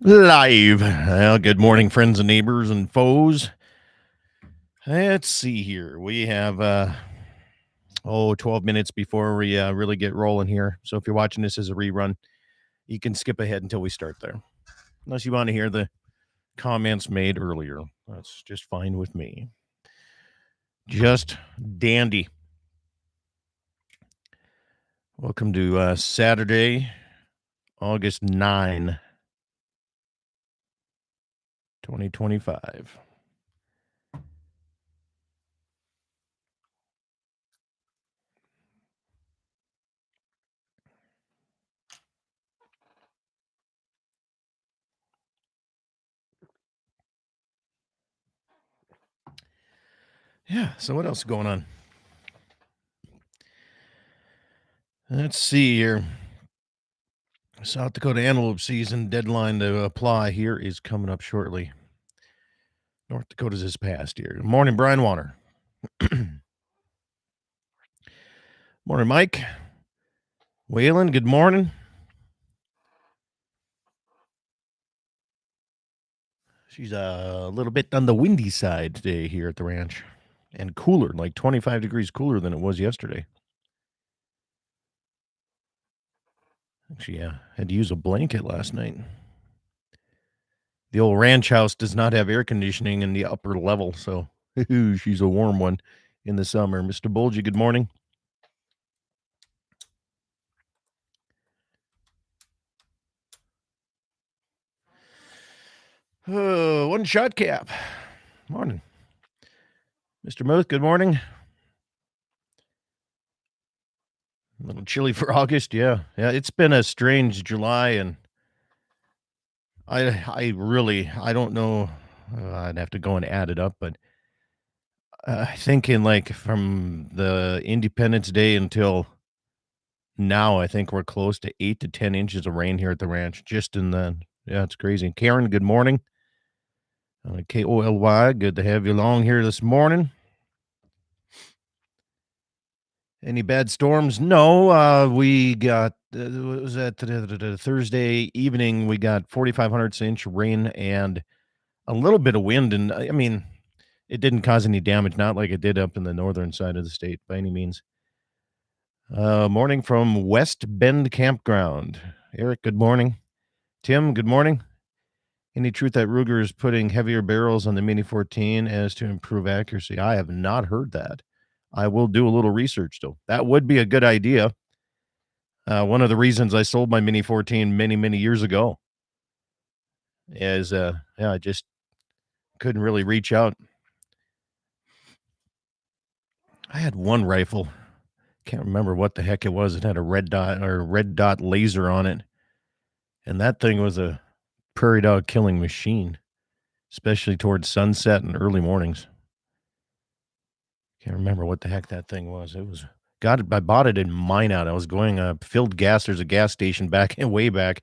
Live. Well, good morning, friends and neighbors and foes. Let's see here. We have 12 minutes before we really get rolling here. So if you're watching this as a rerun, you can skip ahead until we start there. Unless you want to hear the comments made earlier. That's just fine with me. Just dandy. Welcome to Saturday, August 9, 2025. Yeah, so what else is going on? Let's see here. South Dakota antelope season deadline to apply here is coming up shortly. North Dakota's this past year. Good morning, Brian Water. Morning, Mike. Waylon, good morning. She's a little bit on the windy side today here at the ranch. And cooler, like 25 degrees cooler than it was yesterday. Actually, yeah, had to use a blanket last night. The old ranch house does not have air conditioning in the upper level, so she's a warm one in the summer. Mr. Bulgy, good morning. One shot cap. Morning. Mr. Muth, good morning. A little chilly for August, yeah. Yeah, it's been a strange July, and I don't know. I'd have to go and add it up, but I think from the Independence Day until now, I think we're close to 8 to 10 inches of rain here at the ranch. Just in the Yeah, it's crazy. Karen, good morning. KOLY, good to have you along here this morning. Any bad storms? No. We got what was that Thursday evening? We got 4,500 inch rain and a little bit of wind, and I mean, it didn't cause any damage, not like it did up in the northern side of the state by any means. Morning from West Bend Campground. Eric, good morning. Tim, good morning. Any truth that Ruger is putting heavier barrels on the Mini 14 as to improve accuracy? I have not heard that. I will do a little research though. That would be a good idea. One of the reasons I sold my Mini 14 many, many years ago is, I just couldn't really reach out. I had one rifle. Can't remember what the heck it was. It had a red dot laser on it. And that thing was a prairie dog killing machine, especially towards sunset and early mornings. Can't remember what the heck that thing was. I bought it in Minot. I was going filled gas. There's a gas station way back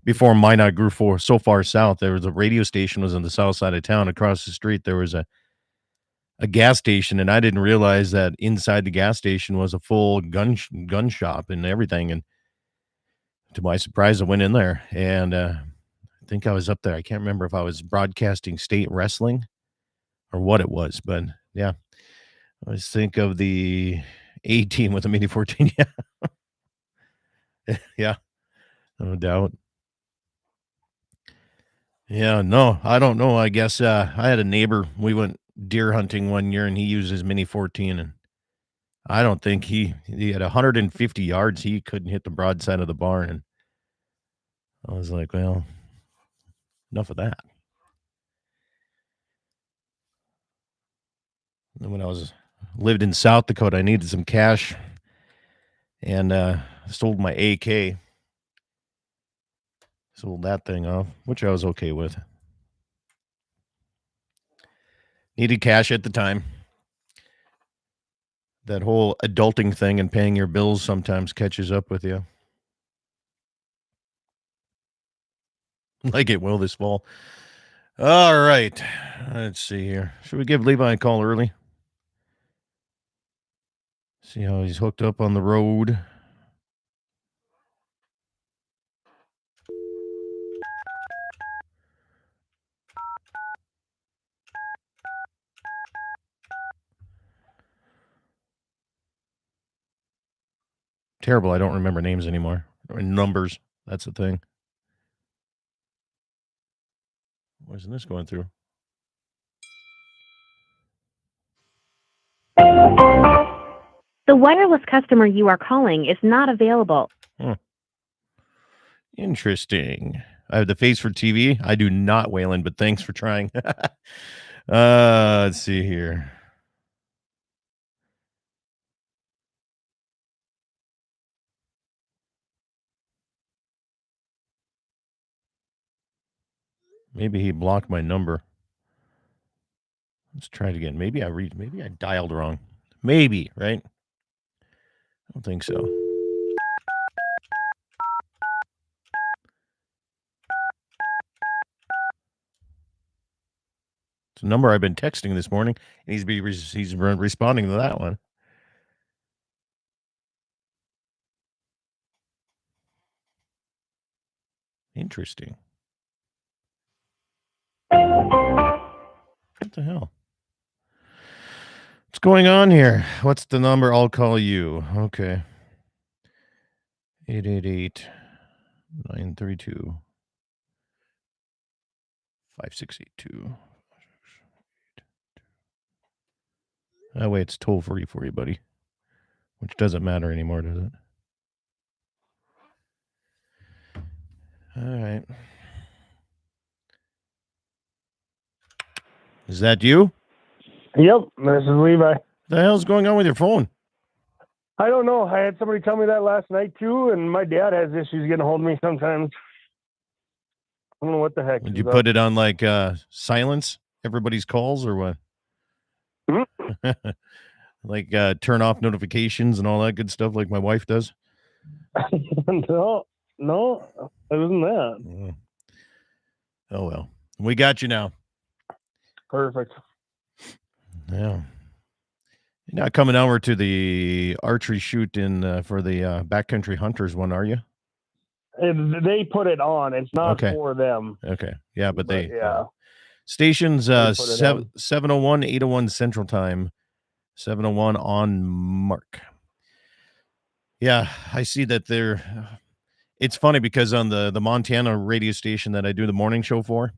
before Minot grew so far south. There was a radio station was on the south side of town. Across the street there was a gas station, and I didn't realize that inside the gas station was a full gun shop and everything. And to my surprise, I went in there, and I think I was up there. I can't remember if I was broadcasting state wrestling or what it was, but yeah, I always think of the A team with the Mini 14. Yeah, yeah, no doubt. Yeah, no, I don't know. I guess I had a neighbor. We went deer hunting one year, and he used his Mini 14, and I don't think he had 150 yards. He couldn't hit the broadside of the barn, and I was like, well, enough of that. And when I lived in South Dakota, I needed some cash, and sold my AK. Sold that thing off, which I was okay with. Needed cash at the time. That whole adulting thing and paying your bills sometimes catches up with you. Like it will this fall. All right. Let's see here. Should we give Levi a call early? See how he's hooked up on the road. Terrible. I don't remember names anymore or numbers. That's the thing. Why isn't this going through? The wireless customer you are calling is not available. Interesting. I have the face for TV. I do not, Waylon, but thanks for trying. Let's see here. Maybe he blocked my number. Let's try it again. Maybe I dialed wrong. Maybe, right? I don't think so. It's a number I've been texting this morning, and he's responding to that one. Interesting. What the hell? What's going on here? What's the number? I'll call you. Okay. 888-932-5682. That way it's toll free for you, buddy. Which doesn't matter anymore, does it? All right. Is that you? Yep, this is Levi. The hell's going on with your phone? I don't know. I had somebody tell me that last night too, and my dad has issues getting a hold of me sometimes. I don't know what the heck. Did you put it on like silence everybody's calls or what? Mm-hmm. Like turn off notifications and all that good stuff like my wife does? No, it wasn't that. Oh well. We got you now. Perfect. Yeah. You're not coming over to the archery shoot in for the backcountry hunters one, are you? They put it on. It's not for them. Okay. Yeah, but they stations 7:01, 8:01 Central Time, 7:01 on mark. Yeah, I see that they're. It's funny because on the Montana radio station that I do the morning show for,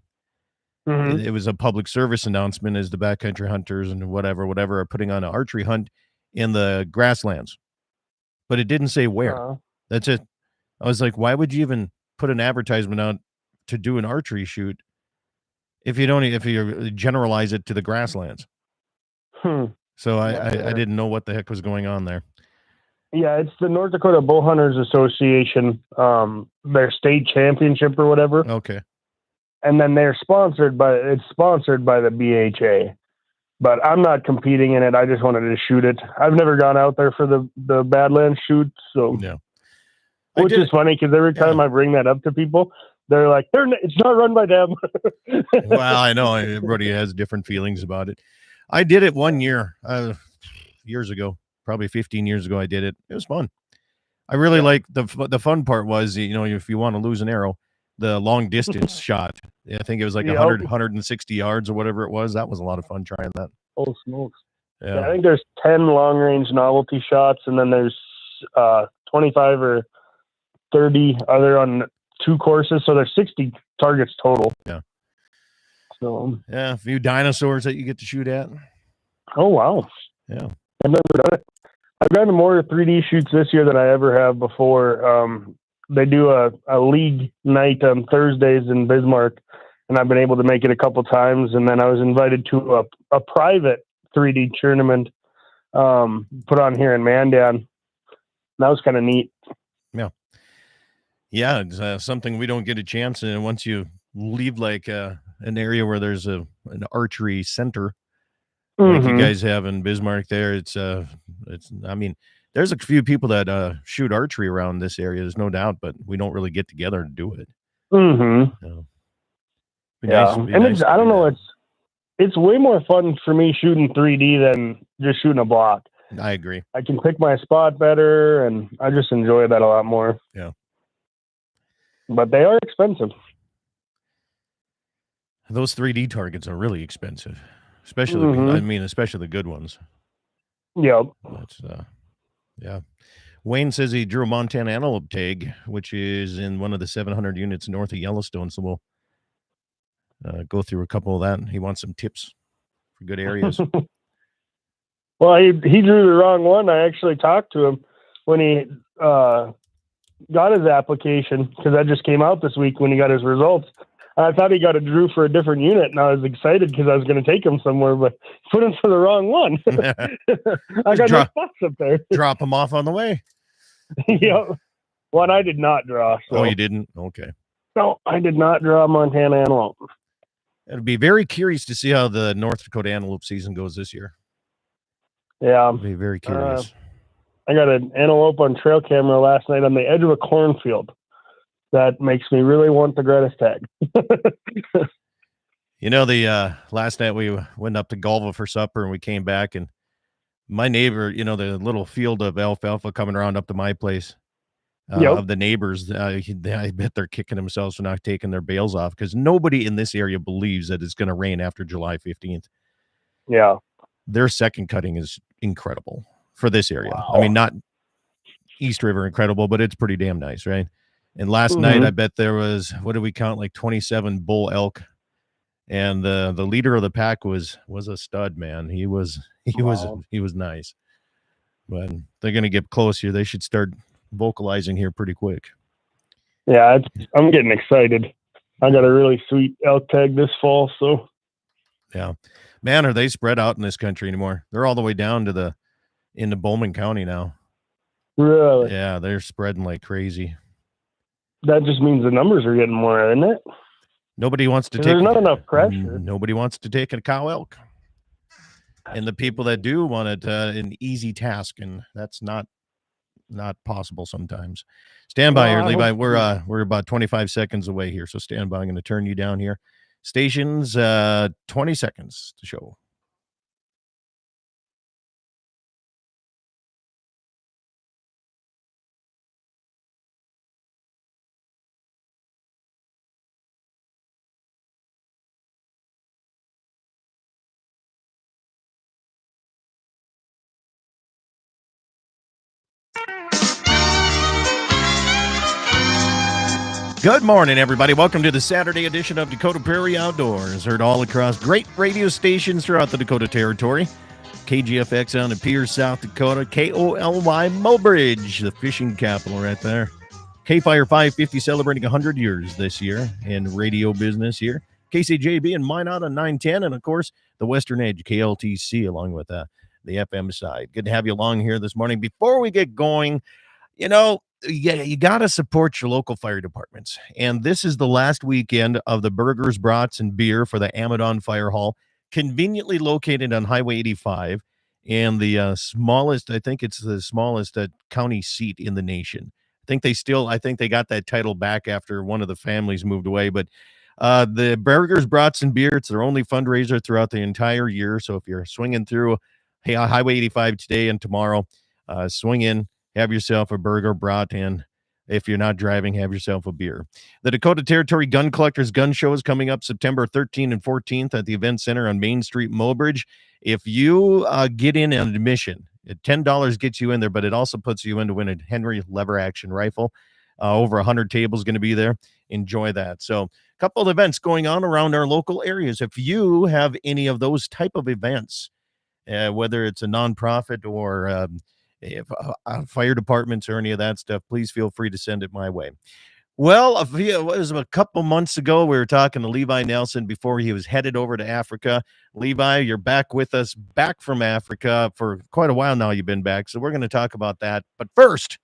it was a public service announcement as the backcountry hunters and whatever are putting on an archery hunt in the grasslands, but it didn't say where. That's it. I was like, why would you even put an advertisement out to do an archery shoot if you generalize it to the grasslands? So I didn't know what the heck was going on there. Yeah, it's the North Dakota Bow Hunters Association, their state championship or whatever. Okay. And then it's sponsored by the BHA. But I'm not competing in it. I just wanted to shoot it. I've never gone out there for the Badlands shoot, so yeah. Which is funny because every time I bring that up to people, they're like, "It's not run by them." Well, I know everybody has different feelings about it. I did it one year, years ago, probably 15 years ago. I did it. It was fun. I really like the fun part was, if you want to lose an arrow, the long distance shot. I think it was like 160 yards or whatever it was. That was a lot of fun trying that. Oh smokes! Yeah, I think there's 10 long range novelty shots, and then there's 25 or 30 other on 2 courses. So there's 60 targets total. Yeah. So a few dinosaurs that you get to shoot at. Oh wow! Yeah, I've never done it. I've done more 3D shoots this year than I ever have before. They do a league night on Thursdays in Bismarck, and I've been able to make it a couple times. And then I was invited to a private 3D tournament put on here in Mandan. That was kind of neat. Yeah, it's something we don't get a chance. And once you leave like an area where there's an archery center, like you guys have in Bismarck there, it's I mean, there's a few people that shoot archery around this area, there's no doubt, but we don't really get together to do it. I don't know, it's way more fun for me shooting 3D than just shooting a block. I agree. I can pick my spot better, and I just enjoy that a lot more. Yeah. But they are expensive. Those 3D targets are really expensive, especially especially the good ones. Yep. That's yeah. Wayne says he drew a Montana antelope tag, which is in one of the 700 units north of Yellowstone. So we'll go through a couple of that. He wants some tips for good areas. Well, he drew the wrong one. I actually talked to him when he got his application, because that just came out this week when he got his results. I thought he got a drew for a different unit, and I was excited because I was going to take him somewhere, but put him for the wrong one. I got no spots up there. Drop him off on the way. Yeah. One I did not draw. So. Oh, you didn't? Okay. No, I did not draw Montana antelope. I'd be very curious to see how the North Dakota antelope season goes this year. Yeah. I'd be very curious. I got an antelope on trail camera last night on the edge of a cornfield. That makes me really want the gratis tag. The last night we went up to Galva for supper and we came back, and my neighbor, the little field of alfalfa coming around up to my place, of the neighbors, I bet they're kicking themselves for not taking their bales off, because nobody in this area believes that it's going to rain after July 15th. Yeah. Their second cutting is incredible for this area. Wow. I mean, not East River incredible, but it's pretty damn nice, right? And last night, I bet there was, what did we count, like 27 bull elk, and the leader of the pack was a stud, man. He was nice. But they're going to get close here. They should start vocalizing here pretty quick. Yeah, I'm getting excited. I got a really sweet elk tag this fall, so. Yeah, man, are they spread out in this country anymore? They're all the way down to into Bowman County now. Really? Yeah, they're spreading like crazy. That just means the numbers are getting more, isn't it? Nobody wants to take. There's not enough pressure. Nobody wants to take a cow elk, and the people that do want it an easy task, and that's not possible sometimes. Stand by here, Levi. We're about 25 seconds away here, so stand by. I'm going to turn you down here. Stations, 20 seconds to show. Good morning, everybody. Welcome to the Saturday edition of Dakota Prairie Outdoors. Heard all across great radio stations throughout the Dakota Territory. KGFX out in Pierce, South Dakota. KOLY Mobridge, the fishing capital right there. K-Fire 550 celebrating 100 years this year in radio business here. KCJB and Minot on 910. And, of course, the Western Edge, KLTC, along with the FM side. Good to have you along here this morning. Before we get going, you got to support your local fire departments. And this is the last weekend of the burgers, brats, and beer for the Amadon Fire Hall, conveniently located on Highway 85 and the smallest, I think it's the smallest county seat in the nation. I think they got that title back after one of the families moved away. But the burgers, brats, and beer, it's their only fundraiser throughout the entire year. So if you're swinging through Highway 85 today and tomorrow, swing in. Have yourself a burger, brat, and if you're not driving, have yourself a beer. The Dakota Territory Gun Collectors Gun Show is coming up September 13th and 14th at the Event Center on Main Street, Mobridge. If you get in on admission, $10 gets you in there, but it also puts you in to win a Henry lever action rifle. Over 100 tables going to be there. Enjoy that. So a couple of events going on around our local areas. If you have any of those type of events, whether it's a nonprofit or if fire departments or any of that stuff, please feel free to send it my way. Well, it was a couple months ago, we were talking to Levi Nelson before he was headed over to Africa. Levi, you're back with us, back from Africa for quite a while now. You've been back, so we're going to talk about that. But first,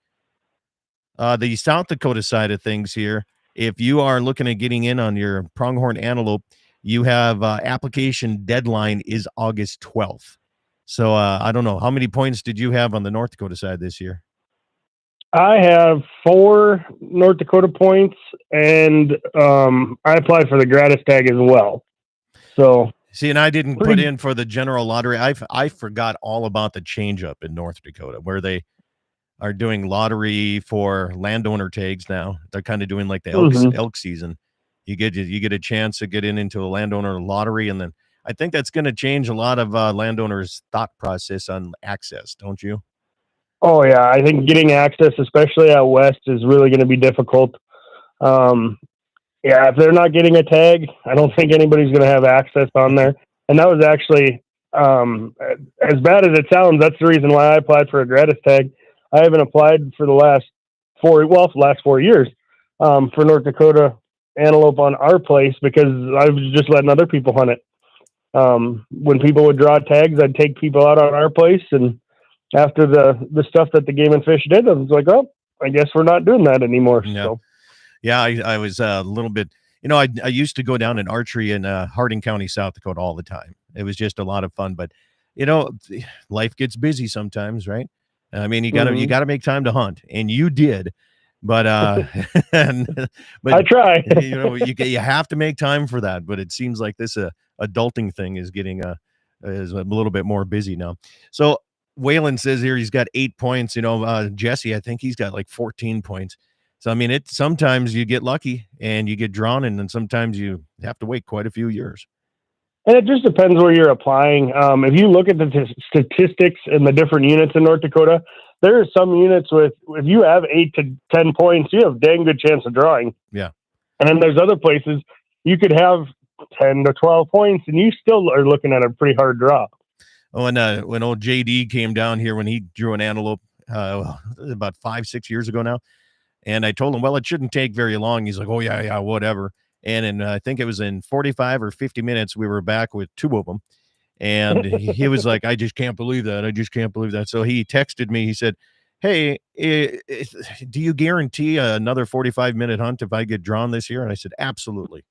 the South Dakota side of things here. If you are looking at getting in on your pronghorn antelope, you have application deadline is August 12th. So I don't know. How many points did you have on the North Dakota side this year? I have 4 North Dakota points, and I applied for the gratis tag as well. So see, and I didn't put in for the general lottery. I forgot all about the change up in North Dakota, where they are doing lottery for landowner tags now. They're kind of doing like the elk season. You get a chance to get into a landowner lottery, and then I think that's going to change a lot of landowners' thought process on access, don't you? Oh yeah, I think getting access, especially out west, is really going to be difficult. Um, yeah, if they're not getting a tag, I don't think anybody's going to have access on there. And that was actually, as bad as it sounds, that's the reason why I applied for a gratis tag. I haven't applied for the last 4 years, for North Dakota antelope on our place because I was just letting other people hunt it. When people would draw tags, I'd take people out on our place, and after the stuff that the Game and Fish did, I was like, oh, I guess we're not doing that anymore. Yeah. So. Yeah, I was a little bit, I used to go down in archery in Harding County, South Dakota all the time. It was just a lot of fun, but life gets busy sometimes, right? I mean, you gotta make time to hunt, and you did, but but I try. you have to make time for that. But it seems like this adulting thing is getting is a little bit more busy now. So Waylon says here he's got 8 points. Jesse, I think he's got like 14 points. So, I mean, sometimes you get lucky and you get drawn, and then sometimes you have to wait quite a few years. And it just depends where you're applying. If you look at the statistics in the different units in North Dakota, there are some units if you have 8 to 10 points, you have a dang good chance of drawing. Yeah. And then there's other places you could have 10 to 12 points, and you still are looking at a pretty hard draw. Oh, and when old JD came down here, when he drew an antelope about 5-6 years ago now, and I told him, well, it shouldn't take very long. He's like, oh, yeah, whatever. And I think it was in 45 or 50 minutes, we were back with 2 of them. And he was like, I just can't believe that. I just can't believe that. So he texted me. He said, hey, do you guarantee another 45-minute hunt if I get drawn this year? And I said, absolutely.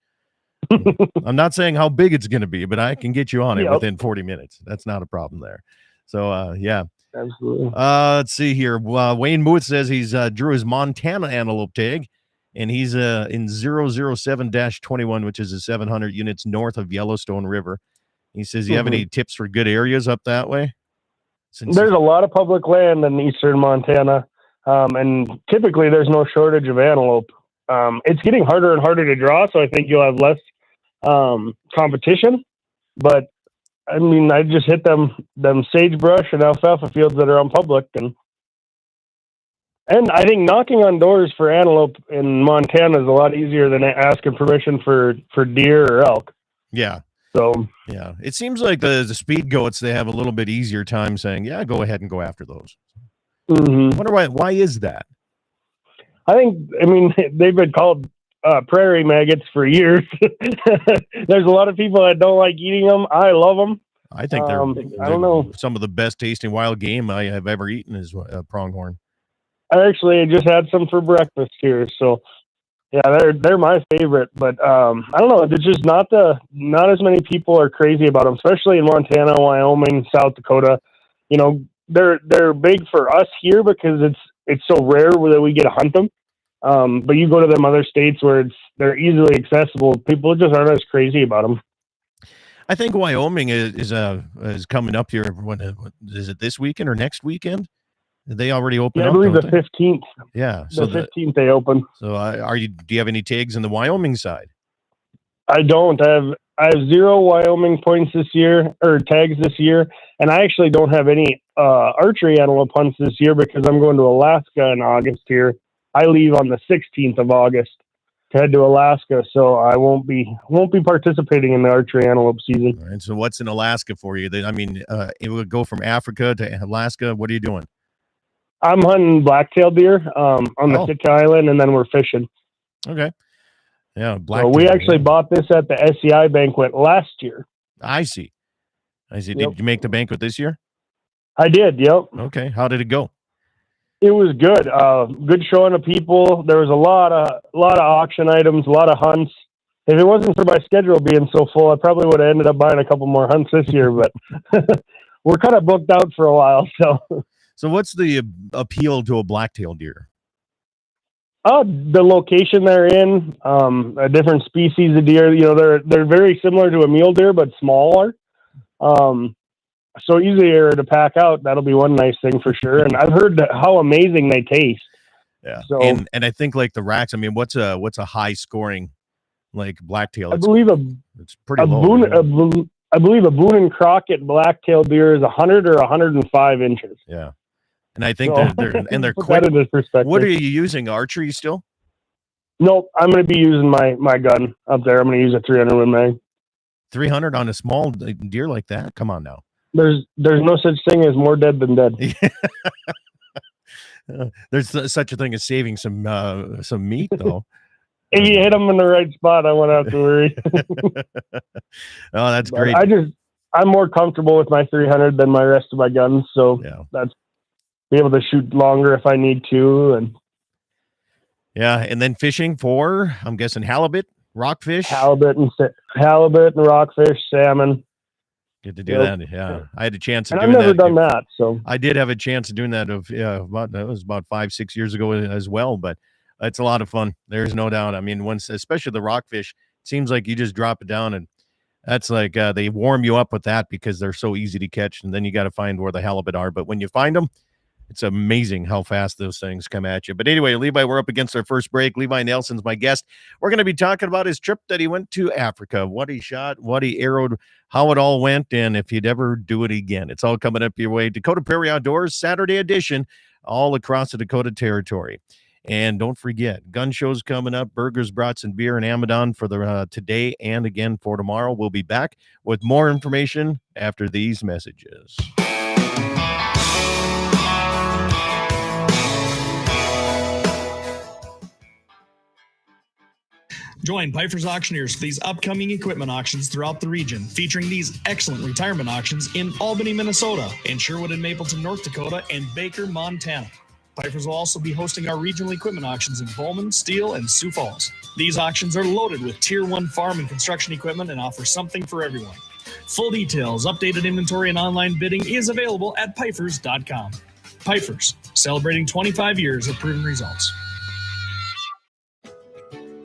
I'm not saying how big it's going to be, but I can get you on it within 40 minutes. That's not a problem there. So, yeah. Absolutely. Let's see here. Wayne Booth says he's drew his Montana antelope tag, and he's in 007-21, which is 700 units north of Yellowstone River. He says, you have any tips for good areas up that way? There's a lot of public land in eastern Montana, and typically there's no shortage of antelope. It's getting harder and harder to draw, so I think you'll have less competition, but I mean, I just hit them sagebrush and alfalfa fields that are on public, and I think knocking on doors for antelope in Montana is a lot easier than asking permission for deer or elk. Yeah. So yeah, it seems like the speed goats, they have a little bit easier time saying, yeah, go ahead and go after those. I wonder why is that? I mean, they've been called prairie maggots for years. There's a lot of people that don't like eating them. I love them. I think they're I don't know. Some of the best tasting wild game I have ever eaten is pronghorn. I actually just had some for breakfast here. So yeah, they're my favorite, but I don't know. It's just not as many people are crazy about them, especially in Montana, Wyoming, South Dakota. They're big for us here because it's so rare that we get to hunt them. But you go to them other states where they're easily accessible. People just aren't as crazy about them. I think Wyoming is coming up here. When is it, this weekend or next weekend? Did they already open? Yeah, I believe the 15th. Yeah, so the 15th they open. So do you have any tags in the Wyoming side? I don't. I have 0 Wyoming points this year, or tags this year, and I actually don't have any archery antelope hunts this year because I'm going to Alaska in August here. I leave on the 16th of August to head to Alaska, so I won't be participating in the archery antelope season. All right, so what's in Alaska for you? It would go from Africa to Alaska. What are you doing? I'm hunting blacktail deer on the Sitka Island, and then we're fishing. Okay. Yeah, blacktail. So we actually bought this at the SCI banquet last year. I see. Yep. Did you make the banquet this year? I did, yep. Okay. How did it go? It was good. Good showing of people. There was a lot of auction items, a lot of hunts. If it wasn't for my schedule being so full, I probably would have ended up buying a couple more hunts this year, but we're kind of booked out for a while. So what's the appeal to a blacktail deer? The location they're in, a different species of deer. They're very similar to a mule deer, but smaller. So easier to pack out. That'll be one nice thing for sure. And I've heard how amazing they taste. Yeah. So, and I think like the racks, I mean, what's a high scoring like blacktail? I believe it's pretty low. I believe a Boone and Crockett blacktail deer is 100 or 105 inches. Yeah. And I think So, they're put quick. that into perspective. What are you using? Archery still? Nope, I'm going to be using my gun up there. I'm going to use a 300 Win Mag. 300 on a small deer like that? Come on now. There's no such thing as more dead than dead. There's such a thing as saving some meat, though. If you hit them in the right spot, I won't have to worry. Oh, that's But great. I'm more comfortable with my 300 than my rest of my guns, so that's be able to shoot longer if I need to. And and then fishing for, I'm guessing, halibut, rockfish, halibut and rockfish, salmon. Get to do that. Yeah, I had a chance of doing that. I've never done that, so I did have a chance of doing that. That was about 5-6 years ago as well. But it's a lot of fun. There's no doubt. I mean, especially the rockfish, it seems like you just drop it down, and that's like they warm you up with that because they're so easy to catch. And then you got to find where the halibut are. But when you find them, it's amazing how fast those things come at you. But anyway, Levi, we're up against our first break. Levi Nelson's my guest. We're going to be talking about his trip that he went to Africa, what he shot, what he arrowed, how it all went, and if he'd ever do it again. It's all coming up your way. Dakota Prairie Outdoors, Saturday edition, all across the Dakota Territory. And don't forget, gun shows coming up, burgers, brats, and beer in Amadon for the today and again for tomorrow. We'll be back with more information after these messages. Join Pfeiffer's Auctioneers for these upcoming equipment auctions throughout the region, featuring these excellent retirement auctions in Albany, Minnesota, in Sherwood and Mapleton, North Dakota, and Baker, Montana. Pfeiffer's will also be hosting our regional equipment auctions in Bowman, Steele, and Sioux Falls. These auctions are loaded with Tier 1 farm and construction equipment and offer something for everyone. Full details, updated inventory, and online bidding is available at Pfeiffer's.com. Pfeiffer's, celebrating 25 years of proven results.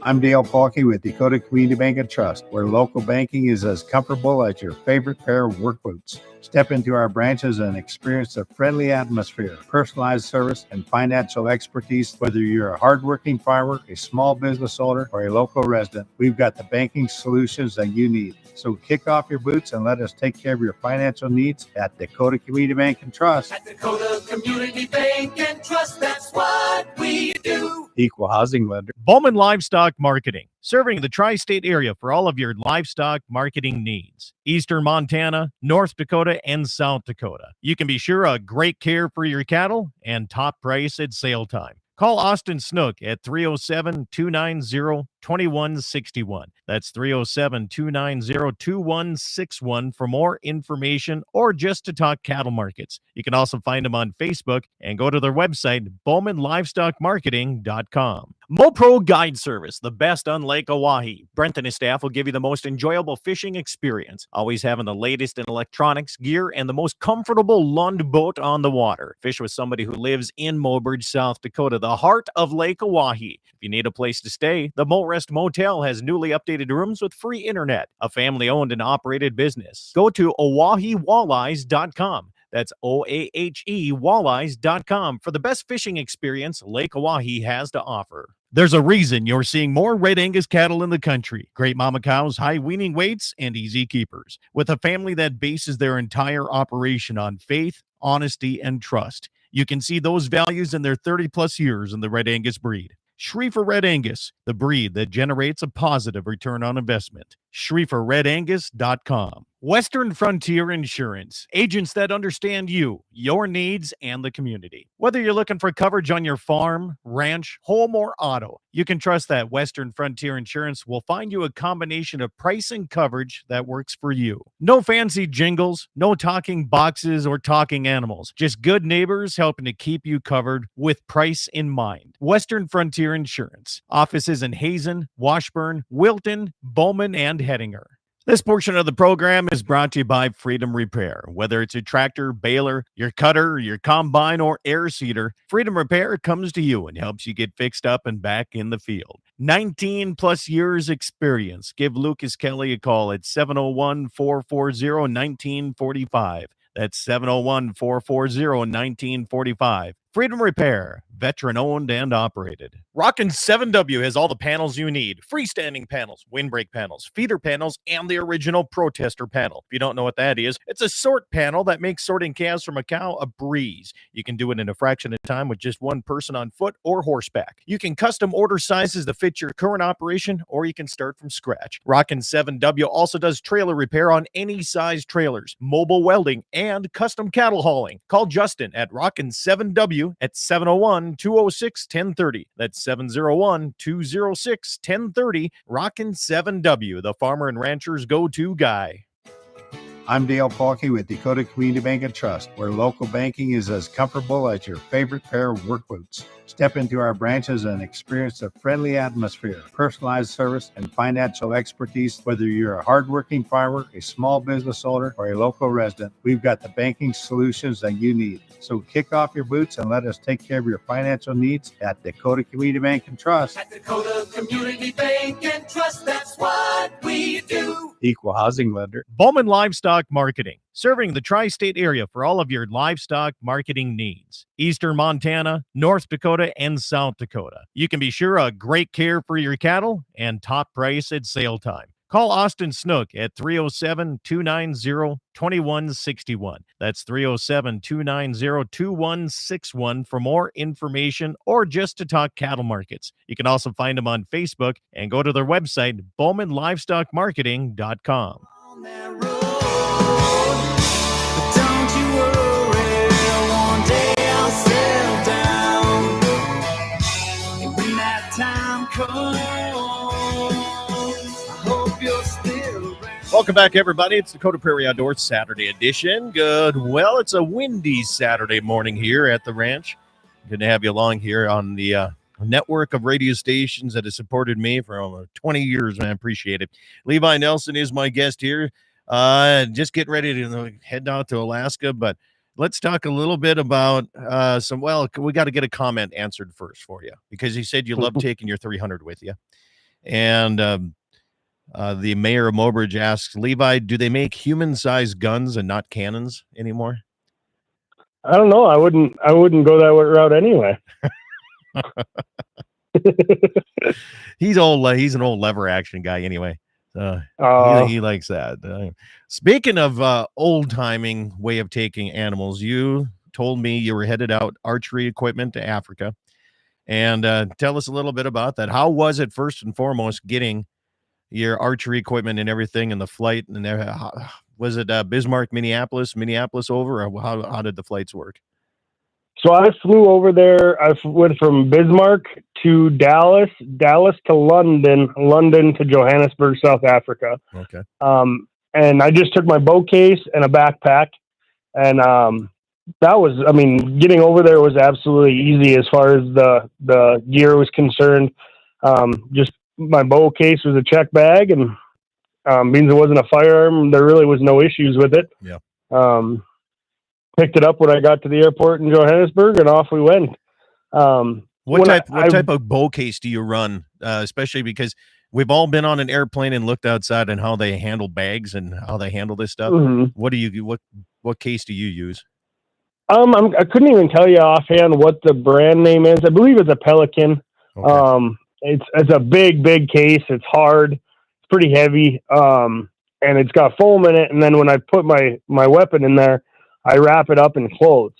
I'm Dale Falke with Dakota Community Bank and Trust, where local banking is as comfortable as your favorite pair of work boots. Step into our branches and experience a friendly atmosphere, personalized service, and financial expertise. Whether you're a hardworking farmer, a small business owner, or a local resident, we've got the banking solutions that you need. So kick off your boots and let us take care of your financial needs at Dakota Community Bank and Trust. At Dakota Community Bank and Trust, that's what we do. Equal housing lender. Bowman Livestock Marketing, serving the tri-state area for all of your livestock marketing needs. Eastern Montana, North Dakota, and South Dakota. You can be sure of great care for your cattle and top price at sale time. Call Austin Snook at 307-290-2161. That's 307-290-2161 for more information or just to talk cattle markets. You can also find them on Facebook and go to their website, BowmanLivestockMarketing.com. MoPro Guide Service, the best on Lake Oahe. Brent and his staff will give you the most enjoyable fishing experience, always having the latest in electronics, gear, and the most comfortable Lund boat on the water. Fish with somebody who lives in Mobridge, South Dakota, the heart of Lake Oahe. If you need a place to stay, the Morest Motel has newly updated rooms with free internet, a family-owned and operated business. Go to OaheWalleyes.com. That's OAHE Walleyes.com for the best fishing experience Lake Oahe has to offer. There's a reason you're seeing more Red Angus cattle in the country. Great mama cows, high weaning weights, and easy keepers. With a family that bases their entire operation on faith, honesty, and trust. You can see those values in their 30-plus years in the Red Angus breed. Schriefer Red Angus, the breed that generates a positive return on investment. SchrieferRedAngus.com. Western Frontier Insurance, agents that understand you, your needs, and the community. Whether you're looking for coverage on your farm, ranch, home, or auto, you can trust that Western Frontier Insurance will find you a combination of price and coverage that works for you. No fancy jingles, no talking boxes or talking animals, just good neighbors helping to keep you covered with price in mind. Western Frontier Insurance. Offices in Hazen, Washburn, Wilton, Bowman, and Hettinger. This portion of the program is brought to you by Freedom Repair. Whether it's a tractor, baler, your cutter, your combine, or air seeder, Freedom Repair comes to you and helps you get fixed up and back in the field. 19-plus years experience. Give Lucas Kelly a call at 701-440-1945. That's 701-440-1945. Freedom Repair, veteran owned and operated. Rockin' 7W has all the panels you need. Freestanding panels, windbreak panels, feeder panels, and the original protester panel. If you don't know what that is, it's a sort panel that makes sorting calves from a cow a breeze. You can do it in a fraction of time with just one person on foot or horseback. You can custom order sizes to fit your current operation, or you can start from scratch. Rockin' 7W also does trailer repair on any size trailers, mobile welding, and custom cattle hauling. Call Justin at Rockin' 7W at 701-206-1030. That's 701-206-1030. Rockin' 7W, the farmer and rancher's go-to guy. I'm Dale Paulke with Dakota Community Bank and Trust, where local banking is as comfortable as your favorite pair of work boots. Step into our branches and experience a friendly atmosphere, personalized service, and financial expertise. Whether you're a hardworking farmer, a small business owner, or a local resident, we've got the banking solutions that you need. So kick off your boots and let us take care of your financial needs at Dakota Community Bank and Trust. At Dakota Community Bank and Trust, that's what we do. Equal housing lender. Bowman Livestock Marketing, serving the tri-state area for all of your livestock marketing needs. Eastern Montana, North Dakota, and South Dakota. You can be sure of great care for your cattle and top price at sale time. Call Austin Snook at 307-290-2161. That's 307-290-2161 for more information or just to talk cattle markets. You can also find them on Facebook and go to their website, bowmanlivestockmarketing.com. On that road, but don't you worry, one day I'll settle down. And when that time comes, I hope you're still around. Welcome back, everybody. It's Dakota Prairie Outdoors Saturday edition. Good. Well, it's a windy Saturday morning here at the ranch. Good to have you along here on the network of radio stations that has supported me for over 20 years, and I appreciate it. Levi Nelson is my guest here. Just getting ready to head out to Alaska, but let's talk a little bit about we got to get a comment answered first for you, because you said you love taking your 300 with you. And the mayor of Mobridge asks, Levi, do they make human-sized guns and not cannons anymore? I don't know. I wouldn't go that route anyway. He's an old lever action guy anyway. He likes that. Speaking of old timing way of taking animals, you told me you were headed out archery equipment to Africa, and tell us a little bit about that. How was it, first and foremost, getting your archery equipment and everything in the flight? And was it Bismarck, Minneapolis over, or how did the flights work? So I flew over there. I went from Bismarck to Dallas to London to Johannesburg, South Africa. Okay. And I just took my bow case and a backpack, and that was, getting over there was absolutely easy as far as the gear was concerned. Just my bow case was a check bag, and means it wasn't a firearm, there really was no issues with it. Yeah. Picked it up when I got to the airport in Johannesburg, and off we went. What type of bow case do you run? Especially because we've all been on an airplane and looked outside and how they handle bags and how they handle this stuff. Mm-hmm. What case do you use? I couldn't even tell you offhand what the brand name is. I believe it's a Pelican. Okay. It's a big case. It's hard. It's pretty heavy. And it's got foam in it. And then when I put my weapon in there, I wrap it up in clothes.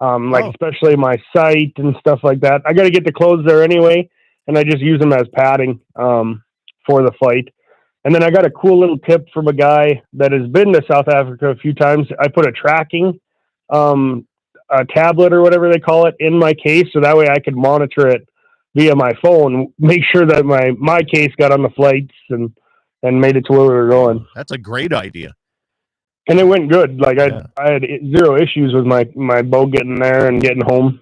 Especially my sight and stuff like that. I got to get the clothes there anyway, and I just use them as padding for the flight. And then I got a cool little tip from a guy that has been to South Africa a few times. I put a tracking a tablet or whatever they call it in my case, so that way I could monitor it via my phone, make sure that my case got on the flights and made it to where we were going. That's a great idea. And it went good. Like I had zero issues with my bow getting there and getting home.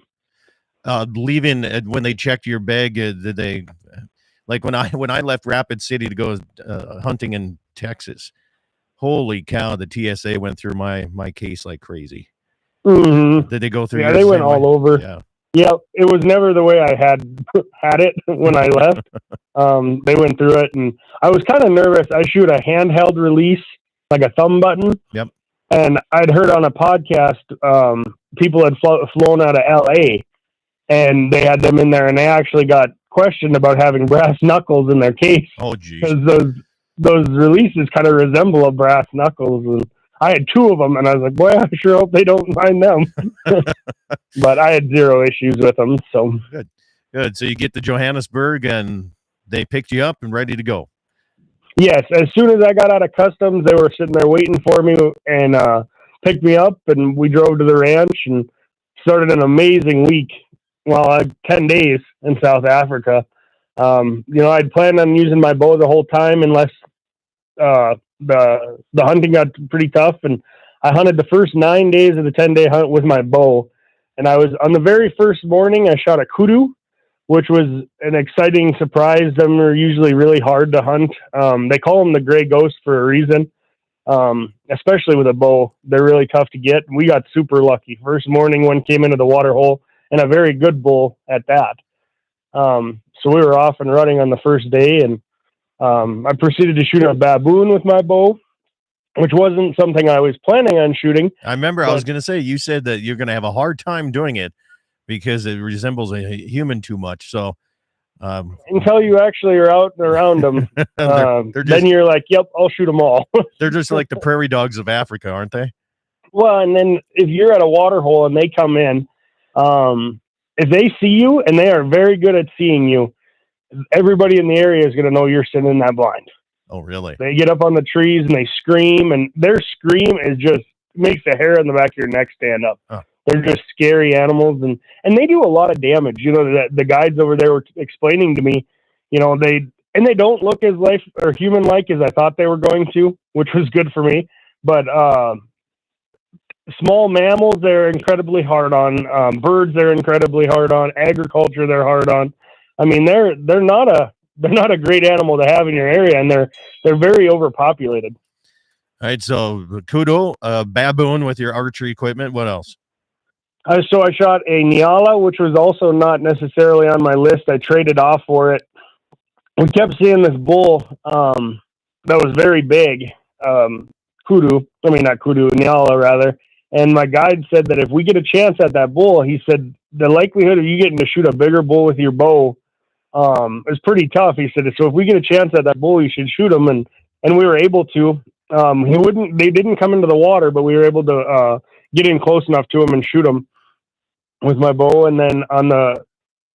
Leaving when they checked your bag, did they, like when I left Rapid City to go hunting in Texas? Holy cow! The TSA went through my case like crazy. Mm-hmm. Did they go through? Yeah, they went all over. Yeah, it was never the way I had it when I left. They went through it, and I was kind of nervous. I shoot a handheld release, like a thumb button. Yep. And I'd heard on a podcast, people had flown out of LA and they had them in there, and they actually got questioned about having brass knuckles in their case Oh, geez. because those releases kind of resemble a brass knuckles. And I had 2 of them, and I was like, boy, I sure hope they don't mind them. But I had 0 issues with them. So Good. So you get to Johannesburg, and they picked you up and ready to go. yes, as soon as I got out of customs, they were sitting there waiting for me and picked me up, and we drove to the ranch and started an amazing week. Well, 10 days in South Africa. I'd planned on using my bow the whole time unless the hunting got pretty tough, and I hunted the first 9 days of the 10-day hunt with my bow. And I was on the very first morning, I shot a kudu, which was an exciting surprise. Them are usually really hard to hunt. They call them the gray ghost for a reason. Especially with a bow, they're really tough to get. We got super lucky. First morning, one came into the water hole, and a very good bull at that. So we were off and running on the first day, and I proceeded to shoot a baboon with my bow, which wasn't something I was planning on shooting. I remember I was going to say, you said that you're going to have a hard time doing it because it resembles a human too much. So until you actually are out and around them, then you're like, yep, I'll shoot them all. They're just like the prairie dogs of Africa, aren't they? Well, and then if you're at a water hole and they come in, if they see you, and they are very good at seeing you, everybody in the area is going to know you're sitting in that blind. Oh, really? They get up on the trees and they scream, and their scream is just makes the hair on the back of your neck stand up. Huh. They're just scary animals, and they do a lot of damage. The guides over there were explaining to me, they don't look as life or human like as I thought they were going to, which was good for me. But small mammals, they're incredibly hard on. Birds, they're incredibly hard on. Agriculture, they're hard on. I mean, they're not a great animal to have in your area, and they're very overpopulated. All right, so kudu, baboon with your archery equipment. What else? So I shot a Nyala, which was also not necessarily on my list. I traded off for it. We kept seeing this bull that was very big, Nyala rather. And my guide said that if we get a chance at that bull, he said the likelihood of you getting to shoot a bigger bull with your bow is pretty tough. He said, so if we get a chance at that bull, you should shoot him. And we were able to. They didn't come into the water, but we were able to get in close enough to him and shoot him with my bow. And then on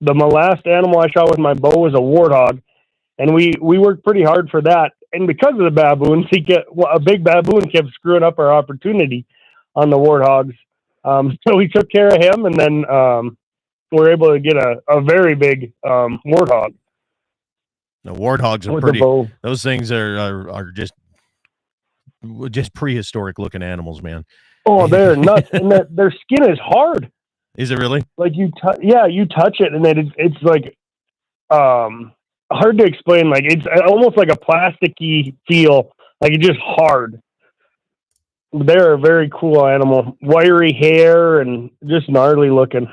my last animal I shot with my bow was a warthog, and we worked pretty hard for that. And because of the baboons, a big baboon kept screwing up our opportunity on the warthogs. So we took care of him, and then we were able to get a very big warthog. The warthogs are pretty. Those things are just prehistoric looking animals, man. Oh, they're nuts, and their skin is hard. Is it really? Like you touch it, and then it's like hard to explain. Like it's almost like a plasticky feel. Like it's just hard. They're a very cool animal, wiry hair and just gnarly looking,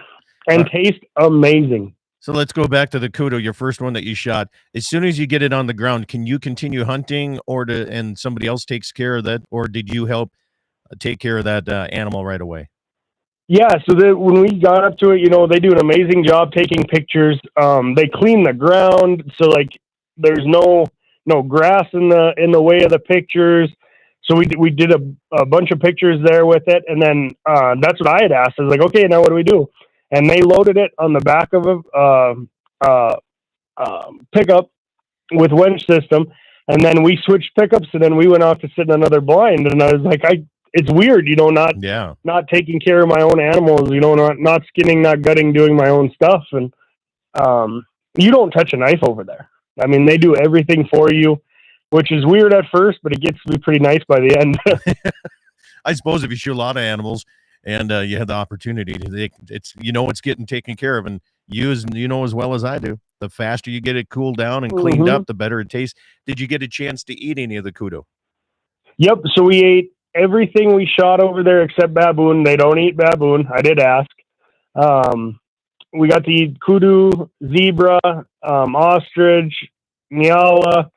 and taste amazing. So let's go back to the kudu, your first one that you shot. As soon as you get it on the ground, can you continue hunting, and somebody else takes care of that, or did you help take care of that animal right away? Yeah, so when we got up to it, they do an amazing job taking pictures. They clean the ground, so like there's no grass in the way of the pictures. So we did a bunch of pictures there with it, and then that's what I had asked. I was like, okay, now what do we do? And they loaded it on the back of a pickup with winch system, and then we switched pickups, and then we went off to sit in another blind. And I was like, it's weird, not taking care of my own animals, not skinning, not gutting, doing my own stuff. And you don't touch a knife over there. I mean, they do everything for you, which is weird at first, but it gets to be pretty nice by the end. I suppose if you shoot a lot of animals and you have the opportunity, it's getting taken care of, and as well as I do, the faster you get it cooled down and cleaned up, the better it tastes. Did you get a chance to eat any of the kudu? Yep. So we ate everything we shot over there except baboon. They don't eat baboon. I did ask. We got to eat kudu, zebra, ostrich, nyala,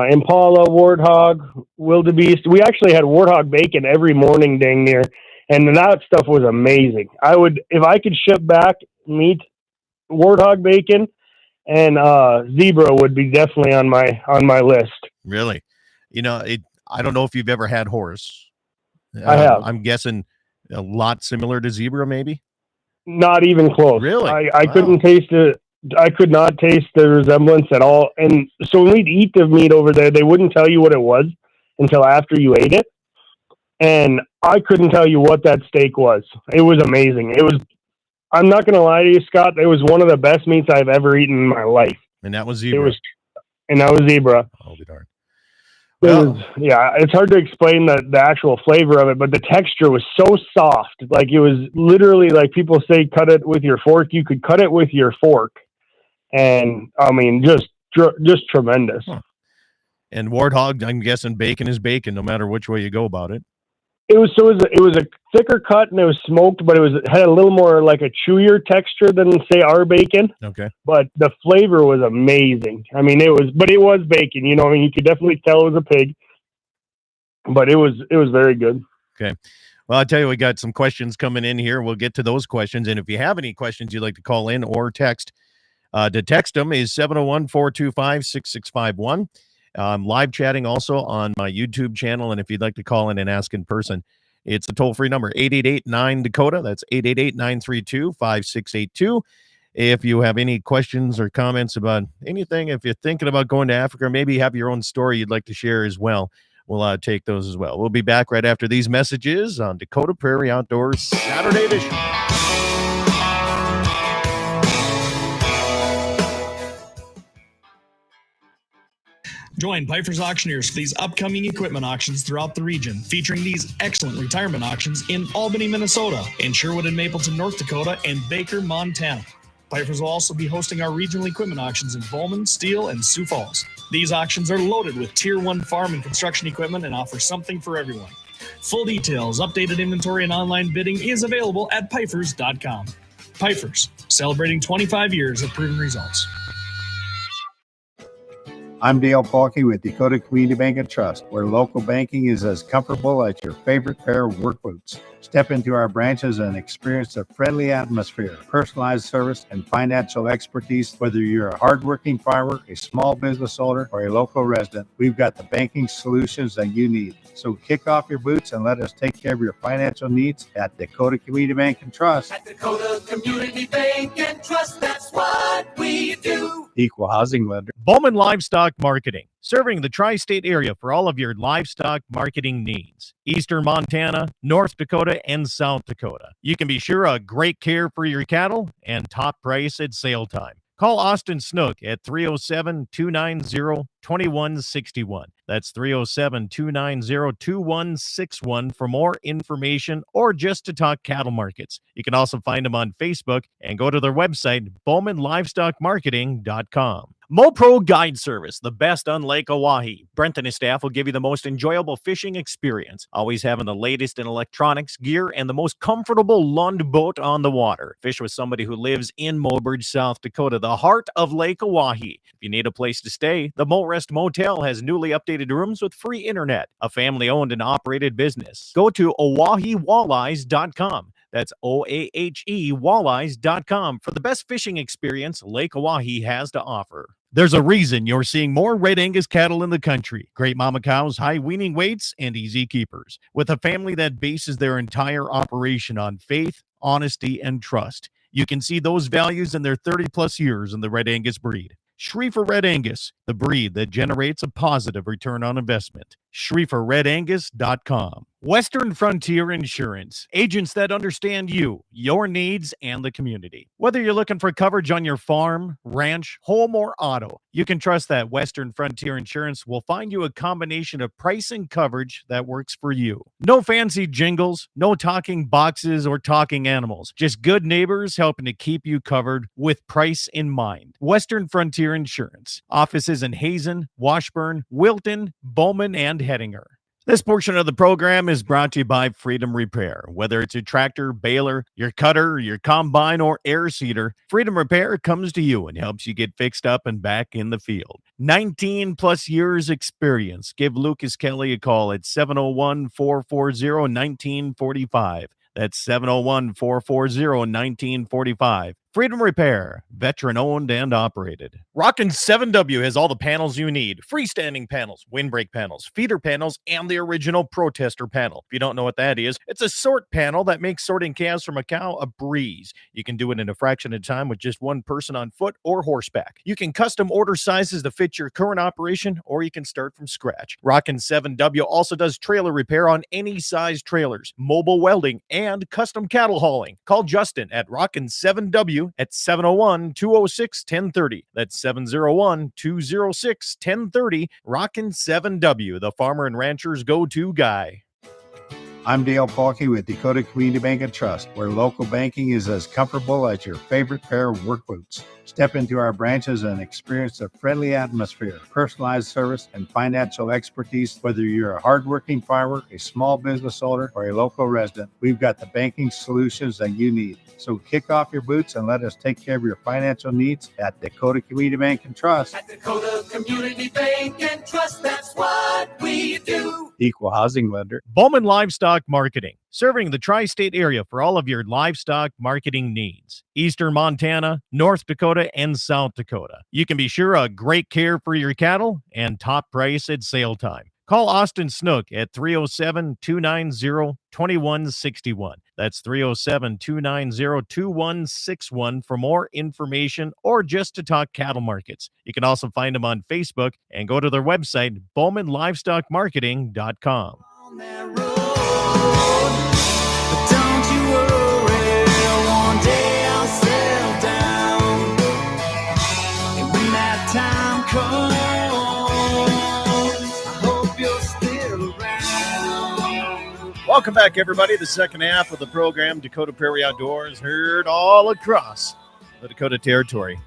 impala, warthog, wildebeest. We actually had warthog bacon every morning, dang near, and that stuff was amazing. If I could ship back meat warthog bacon, and zebra would be definitely on my list. Really? I don't know if you've ever had horse. I have. I'm guessing a lot similar to zebra, maybe? Not even close. Really? I Wow. couldn't taste it. I could not taste the resemblance at all. And so when we'd eat the meat over there, they wouldn't tell you what it was until after you ate it. And I couldn't tell you what that steak was. It was amazing. I'm not going to lie to you, Scott. It was one of the best meats I've ever eaten in my life. And that was zebra. And that was zebra. I'll be darned. It's hard to explain the actual flavor of it, but the texture was so soft. Like, it was literally like people say, cut it with your fork. You could cut it with your fork. And I mean, just tremendous. Huh. And warthog, I'm guessing bacon is bacon, no matter which way you go about it. It was a thicker cut, and it was smoked, but it had a little more like a chewier texture than, say, our bacon. Okay. But the flavor was amazing. I mean, it was bacon. You know, I mean, you could definitely tell it was a pig, but it was very good. Okay. Well, I'll tell you, we got some questions coming in here. We'll get to those questions. And if you have any questions you'd like to call in or text, to text them is 701-425-6651. I'm live chatting also on my YouTube channel. And if you'd like to call in and ask in person, it's a toll-free number, 888-9-DAKOTA. That's 888-932-5682. If you have any questions or comments about anything, if you're thinking about going to Africa, or maybe you have your own story you'd like to share as well, we'll take those as well. We'll be back right after these messages on Dakota Prairie Outdoors Saturday edition. Join Piper's Auctioneers for these upcoming equipment auctions throughout the region, featuring these excellent retirement auctions in Albany, Minnesota, in Sherwood and Mapleton, North Dakota, and Baker, Montana. Piper's will also be hosting our regional equipment auctions in Bowman, Steele, and Sioux Falls. These auctions are loaded with Tier 1 farm and construction equipment and offer something for everyone. Full details, updated inventory, and online bidding is available at Pifers.com. Pifers, celebrating 25 years of proven results. I'm Dale Paulke with Dakota Community Bank and Trust, where local banking is as comfortable as your favorite pair of work boots. Step into our branches and experience a friendly atmosphere, personalized service, and financial expertise. Whether you're a hardworking farmer, a small business owner, or a local resident, we've got the banking solutions that you need. So kick off your boots and let us take care of your financial needs at Dakota Community Bank and Trust. At Dakota Community Bank and Trust, that's what we do. Equal housing lender. Bowman Livestock Marketing, serving the tri-state area for all of your livestock marketing needs. Eastern Montana, North Dakota, and South Dakota. You can be sure of great care for your cattle and top price at sale time. Call Austin Snook at 307-290-2161. That's 307-290-2161 for more information or just to talk cattle markets. You can also find them on Facebook and go to their website, bowmanlivestockmarketing.com. MoPro Guide Service, the best on Lake Oahe. Brent and his staff will give you the most enjoyable fishing experience, always having the latest in electronics, gear, and the most comfortable Lund boat on the water. Fish with somebody who lives in Mobridge, South Dakota, the heart of Lake Oahe. If you need a place to stay, the Mo Rest Motel has newly updated rooms with free internet, a family-owned and operated business. Go to OaheWalleyes.com. That's OAHE Walleyes.com for the best fishing experience Lake Oahe has to offer. There's a reason you're seeing more Red Angus cattle in the country. Great mama cows, high weaning weights, and easy keepers. With a family that bases their entire operation on faith, honesty, and trust. You can see those values in their 30-plus years in the Red Angus breed. Schriefer Red Angus, the breed that generates a positive return on investment. SchrieferRedAngus.com. Western Frontier Insurance, agents that understand you, your needs, and the community. Whether you're looking for coverage on your farm, ranch, home, or auto, you can trust that Western Frontier Insurance will find you a combination of price and coverage that works for you. No fancy jingles, no talking boxes or talking animals, just good neighbors helping to keep you covered with price in mind. Western Frontier Insurance. Offices in Hazen, Washburn, Wilton, Bowman, and Hettinger. This portion of the program is brought to you by Freedom Repair. Whether it's your tractor, baler, your cutter, your combine, or air seeder, Freedom Repair comes to you and helps you get fixed up and back in the field. 19 plus years experience. Give Lucas Kelly a call at 701-440-1945. That's 701-440-1945. Freedom Repair, veteran owned and operated. Rockin' 7W has all the panels you need. Freestanding panels, windbreak panels, feeder panels, and the original protester panel. If you don't know what that is, it's a sort panel that makes sorting calves from a cow a breeze. You can do it in a fraction of time with just one person on foot or horseback. You can custom order sizes to fit your current operation, or you can start from scratch. Rockin' 7W also does trailer repair on any size trailers, mobile welding, and custom cattle hauling. Call Justin at Rockin' 7W at 701-206-1030. That's 701-206-1030. Rockin' 7W, the farmer and rancher's go-to guy. I'm Dale Paulke with Dakota Community Bank and Trust, where local banking is as comfortable as your favorite pair of work boots. Step into our branches and experience a friendly atmosphere, personalized service, and financial expertise. Whether you're a hardworking farmer, a small business owner, or a local resident, we've got the banking solutions that you need. So kick off your boots and let us take care of your financial needs at Dakota Community Bank and Trust. At Dakota Community Bank and Trust, that's what we do. Equal housing lender. Bowman Livestock Marketing, serving the tri-state area for all of your livestock marketing needs. Eastern Montana, North Dakota, and South Dakota. You can be sure of great care for your cattle and top price at sale time. Call Austin Snook at 307-290-2161. That's 307-290-2161 for more information or just to talk cattle markets. You can also find them on Facebook and go to their website, bowmanlivestockmarketing.com. On that road, but don't you worry, one day I'll settle down. And when that time comes, I hope you're still around. Welcome back, everybody. The second half of the program, Dakota Prairie Outdoors, heard all across the Dakota Territory.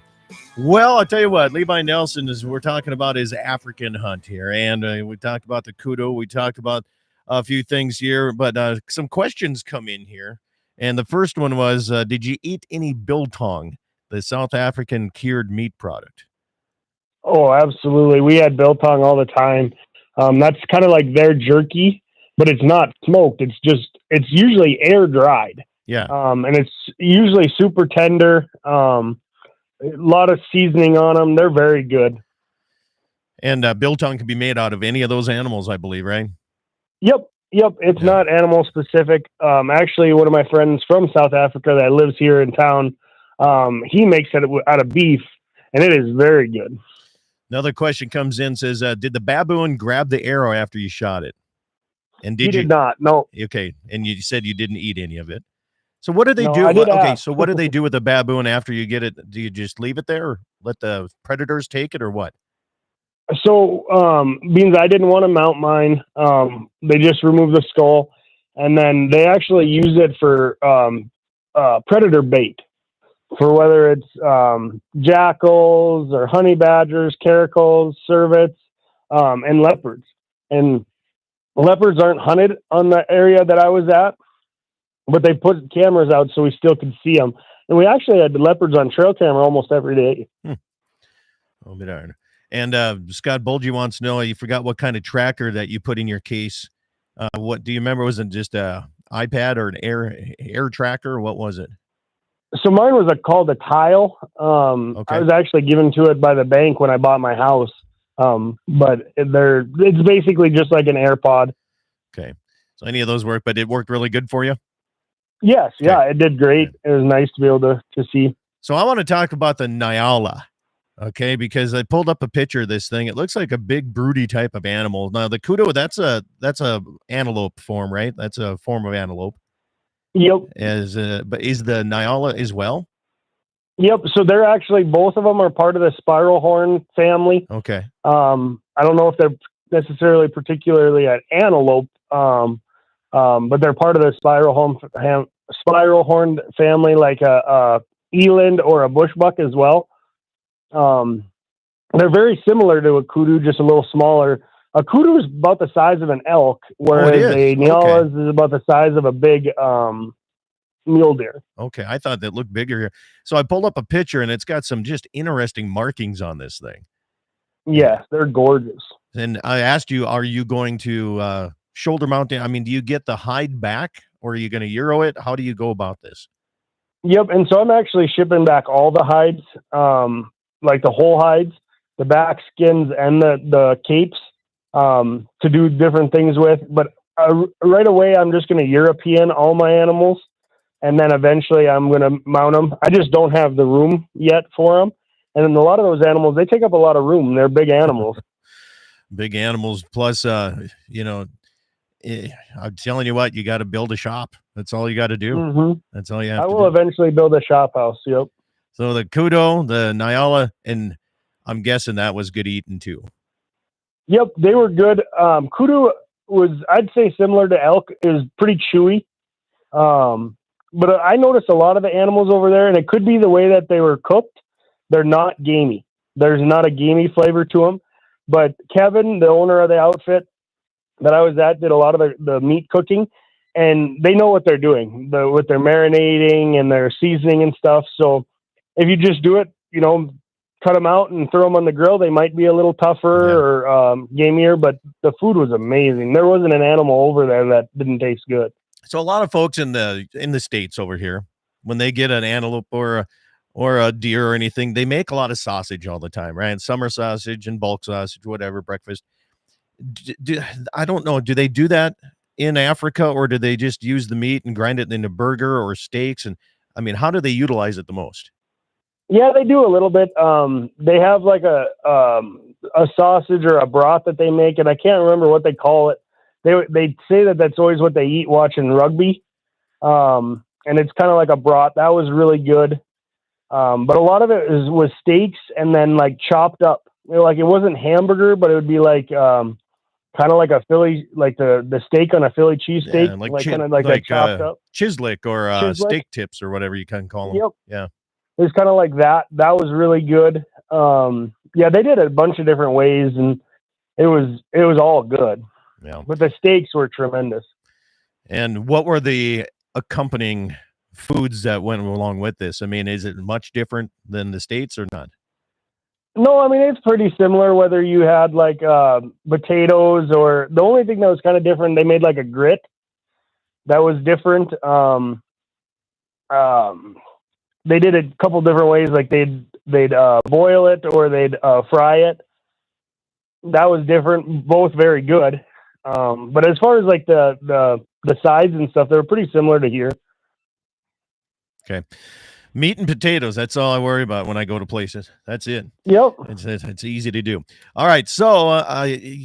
Well, I'll tell you what, Levi Nelson we're talking about his African hunt here, and we talked about the kudu. We talked about a few things here, but some questions come in here. And the first one was, did you eat any biltong, the South African cured meat product? Oh, absolutely. We had biltong all the time. That's kind of like their jerky, but it's not smoked. It's usually air dried. Yeah. And it's usually super tender. A lot of seasoning on them. They're very good. And biltong can be made out of any of those animals, I believe, right? Yep. It's not animal specific. Actually, one of my friends from South Africa that lives here in town, he makes it out of beef, and it is very good. Another question comes in, says, did the baboon grab the arrow after you shot it? And He did not. No. Okay. And you said you didn't eat any of it. So what do they No, do? I did Okay. ask. So what do they do with the baboon after you get it? Do you just leave it there or let the predators take it or what? So, being I didn't want to mount mine, they just removed the skull, and then they actually use it for predator bait, for whether it's jackals or honey badgers, caracals, cervets, and leopards. And leopards aren't hunted on the area that I was at, but they put cameras out so we still could see them. And we actually had the leopards on trail camera almost every day. Oh, bit iron. And Scott Bulgy wants to know, you forgot what kind of tracker that you put in your case. What do you remember? Was it just a iPad or an air tracker? What was it? So mine was called a Tile. I was actually given to it by the bank when I bought my house. But it's basically just like an AirPod. Okay. So any of those work, but it worked really good for you? Yes. Okay. Yeah, it did great. It was nice to be able to see. So I want to talk about the Nyala. Okay, because I pulled up a picture of this thing. It looks like a big broody type of animal. Now the kudu, that's a antelope form, right? That's a form of antelope. Yep. But is the Nyala as well? Yep. So they're actually, both of them are part of the spiral horn family. Okay. I don't know if they're necessarily particularly an antelope, but they're part of the spiral horn family, like a eland or a bushbuck as well. They're very similar to a kudu, just a little smaller. A kudu is about the size of an elk, whereas a Nyala is about the size of a big mule deer. Okay, I thought that looked bigger here. So I pulled up a picture, and it's got some just interesting markings on this thing. Yes, they're gorgeous. And I asked you, are you going to shoulder mount it? I mean, do you get the hide back, or are you going to Euro it? How do you go about this? Yep. And so I'm actually shipping back all the hides, like the whole hides, the back skins and the capes, to do different things with. But right away, I'm just going to European all my animals. And then eventually I'm going to mount them. I just don't have the room yet for them. And then a lot of those animals, they take up a lot of room. They're big animals. Big animals. Plus, you know, I'm telling you what, you got to build a shop. That's all you got to do. Mm-hmm. That's all you have I to will do. eventually build a shop house. Yep. So the Kudo, the Nyala, and I'm guessing that was good eating too. Yep, they were good. Kudu was, I'd say, similar to elk. It was pretty chewy. But I noticed a lot of the animals over there, and it could be the way that they were cooked. They're not gamey. There's not a gamey flavor to them. But Kevin, the owner of the outfit that I was at, did a lot of the meat cooking, and they know what they're doing with their marinating and their seasoning and stuff. So if you just do it, you know, cut them out and throw them on the grill, they might be a little tougher or gamier, but the food was amazing. There wasn't an animal over there that didn't taste good. So a lot of folks in the States over here, when they get an antelope or a deer or anything, they make a lot of sausage all the time, right? Summer sausage and bulk sausage, whatever, breakfast. I don't know. Do they do that in Africa, or do they just use the meat and grind it into burger or steaks? And I mean, how do they utilize it the most? Yeah, they do a little bit. They have like a sausage or a broth that they make, and I can't remember what they call it. They say that that's always what they eat watching rugby, and it's kind of like a broth. That was really good, but a lot of it was steaks and then like chopped up. You know, like it wasn't hamburger, but it would be like kind of like a Philly, like the steak on a Philly cheesesteak, like kind of like chopped up chislick or Chislick? steak tips or whatever you can call them. Yep. Yeah. It was kind of like that. That was really good. Yeah, they did a bunch of different ways, and it was all good. Yeah. But the steaks were tremendous. And what were the accompanying foods that went along with this? I mean, is it much different than the States or not? No, I mean, it's pretty similar whether you had like potatoes, or the only thing that was kind of different, they made like a grit that was different. They did a couple different ways, like they'd boil it or they'd fry it. That was different, both very good. But as far as like the sides and stuff, they were pretty similar to here. Okay. Meat and potatoes. That's all I worry about when I go to places. That's it. Yep. It's easy to do. All right. So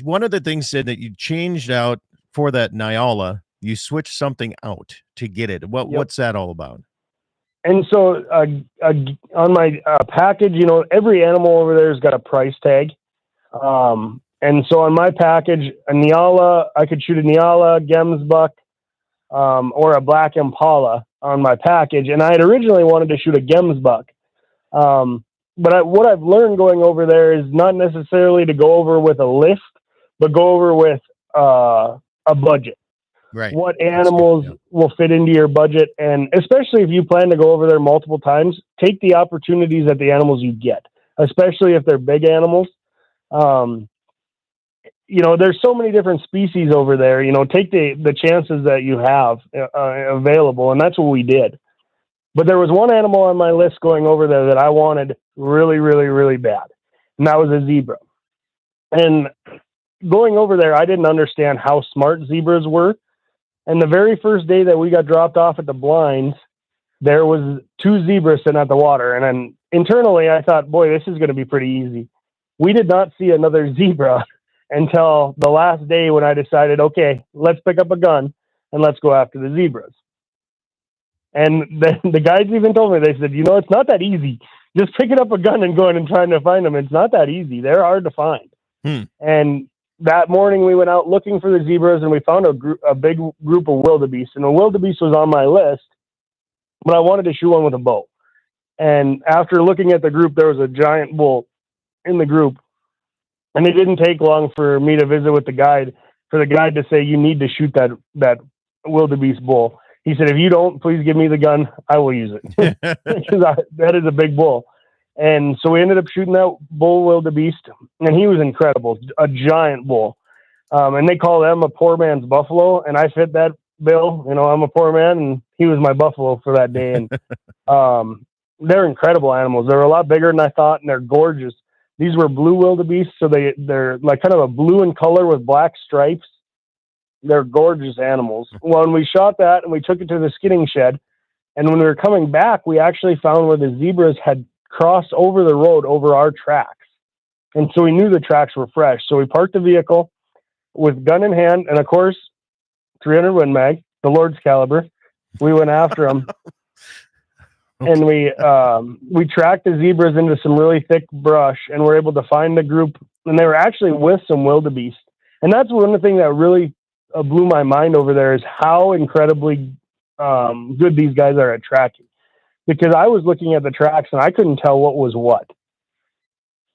one of the things said that you changed out for that Nyala, you switched something out to get it. What's that all about? And so on my package, you know, every animal over there has got a price tag. And so on my package, a Nyala, I could shoot a Nyala, Gemsbuck, or a black Impala on my package. And I had originally wanted to shoot a Gemsbuck. But what I've learned going over there is not necessarily to go over with a list, but go over with a budget. Right. What animals will fit into your budget. And especially if you plan to go over there multiple times, take the opportunities at the animals you get, especially if they're big animals. You know, there's so many different species over there, you know, take the chances that you have available. And that's what we did. But there was one animal on my list going over there that I wanted really, really, really bad. And that was a zebra. And going over there, I didn't understand how smart zebras were. And the very first day that we got dropped off at the blinds, there was 2 zebras sitting at the water. And then internally, I thought, boy, this is going to be pretty easy. We did not see another zebra until the last day when I decided, okay, let's pick up a gun and let's go after the zebras. And the guides even told me, they said, you know, it's not that easy. Just picking up a gun and going and trying to find them. It's not that easy. They're hard to find. And that morning we went out looking for the zebras, and we found a big group of wildebeest. And the wildebeest was on my list, but I wanted to shoot one with a bow. And after looking at the group, there was a giant bull in the group. And it didn't take long for me to visit with the guide, for the guide to say, you need to shoot that wildebeest bull. He said, if you don't, please give me the gun. I will use it. That is a big bull. And so we ended up shooting that bull wildebeest, and he was incredible, a giant bull. And they call them a poor man's buffalo, and I fit that bill. You know, I'm a poor man, and he was my buffalo for that day. And they're incredible animals. They're a lot bigger than I thought, and they're gorgeous. These were blue wildebeest, so they're like kind of a blue in color with black stripes. They're gorgeous animals. Well, when we shot that and we took it to the skinning shed, and when we were coming back, we actually found where the zebras had crossed over the road over our tracks. And so we knew the tracks were fresh. So we parked the vehicle with gun in hand, and of course, 300 Win Mag, the Lord's caliber. We went after them. Okay. And we tracked the zebras into some really thick brush, and were able to find the group, and they were actually with some wildebeest. And that's one of the things that really blew my mind over there, is how incredibly good these guys are at tracking. Because I was looking at the tracks and I couldn't tell what was what.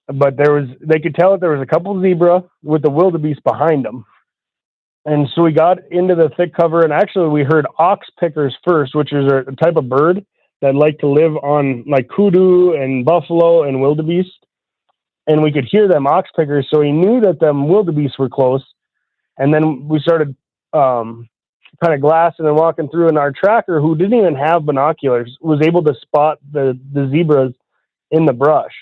But they could tell that there was a couple zebra with the wildebeest behind them. And so we got into the thick cover, and actually we heard ox pickers first, which is a type of bird that like to live on like kudu and buffalo and wildebeest. And we could hear them ox pickers. So he knew that them wildebeest were close. And then we started kind of glassing and walking through, and our tracker, who didn't even have binoculars, was able to spot the zebras in the brush.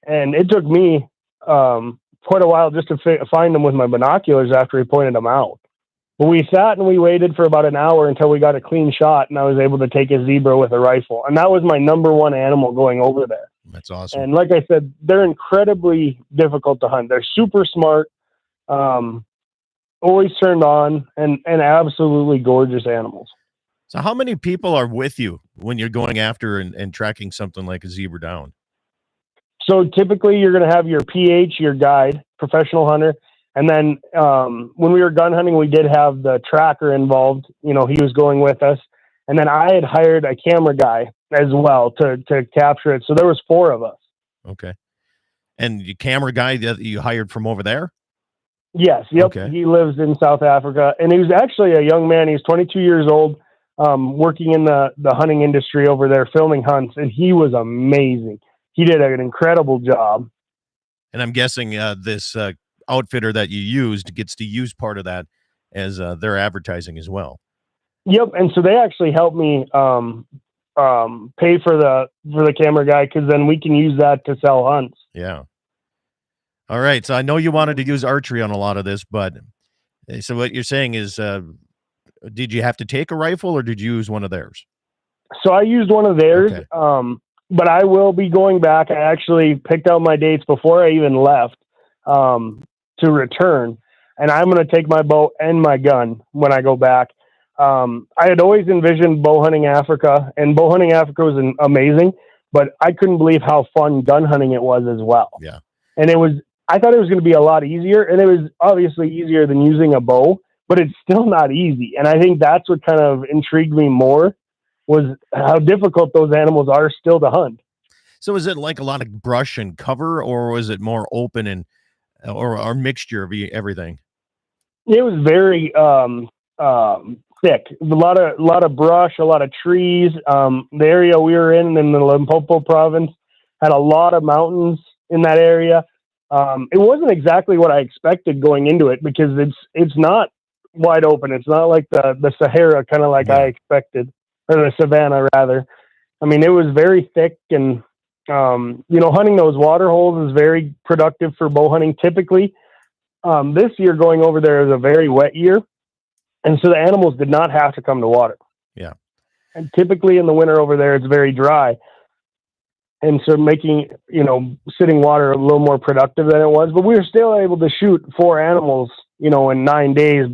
And it took me quite a while just to find them with my binoculars after he pointed them out. But we sat and we waited for about an hour until we got a clean shot, and I was able to take a zebra with a rifle. And that was my number one animal going over there. That's awesome. And like I said, they're incredibly difficult to hunt. They're super smart, always turned on, and absolutely gorgeous animals. So how many people are with you when you're going after and tracking something like a zebra down? So typically you're going to have your PH, your guide, professional hunter. And then when we were gun hunting, we did have the tracker involved. You know, he was going with us. And then I had hired a camera guy as well to capture it. So there was 4 of us. Okay. And the camera guy that you hired from over there? Yes. Yep. Okay. He lives in South Africa. And he was actually a young man. He's 22 years old, working in the hunting industry over there, filming hunts. And he was amazing. He did an incredible job. And I'm guessing this outfitter that you used gets to use part of that as their advertising as well. Yep. And so they actually helped me pay for the camera guy, because then we can use that to sell hunts. Yeah. All right. So I know you wanted to use archery on a lot of this, but so what you're saying is, did you have to take a rifle or did you use one of theirs? So I used one of theirs, okay. But I will be going back. I actually picked out my dates before I even left to return. And I'm going to take my bow and my gun when I go back. I had always envisioned bow hunting Africa, and bow hunting Africa was amazing, but I couldn't believe how fun gun hunting it was as well. Yeah. And I thought it was going to be a lot easier, and it was obviously easier than using a bow, but it's still not easy. And I think that's what kind of intrigued me more, was how difficult those animals are still to hunt. So is it like a lot of brush and cover, or was it more open and or a mixture of everything? It was very thick. A lot of brush, a lot of trees. The area we were in the Limpopo province had a lot of mountains in that area. It wasn't exactly what I expected going into it, because it's not wide open. It's not like the Sahara, kind of like I expected, or the savannah rather. I mean, it was very thick, and hunting those water holes is very productive for bow hunting. Typically, this year going over there is a very wet year, and so the animals did not have to come to water. Yeah. And typically in the winter over there, it's very dry. And so making, sitting water a little more productive than it was, but we were still able to shoot 4 animals, in 9 days,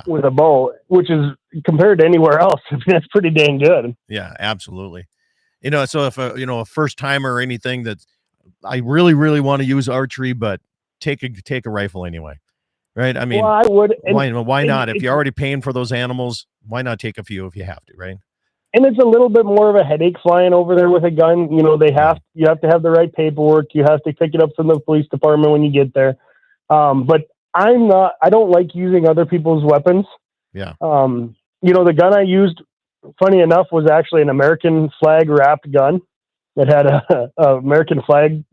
with a bow, which is, compared to anywhere else, that's pretty dang good. Yeah, absolutely. So if a first timer or anything that I really, really want to use archery, but take a rifle anyway. Right. I mean, well, I would. Why not? If you're already paying for those animals, why not take a few if you have to, right? And it's a little bit more of a headache flying over there with a gun. You have to have the right paperwork. You have to pick it up from the police department when you get there. But I don't like using other people's weapons. Yeah. The gun I used, funny enough, was actually an American flag wrapped gun that had a American flag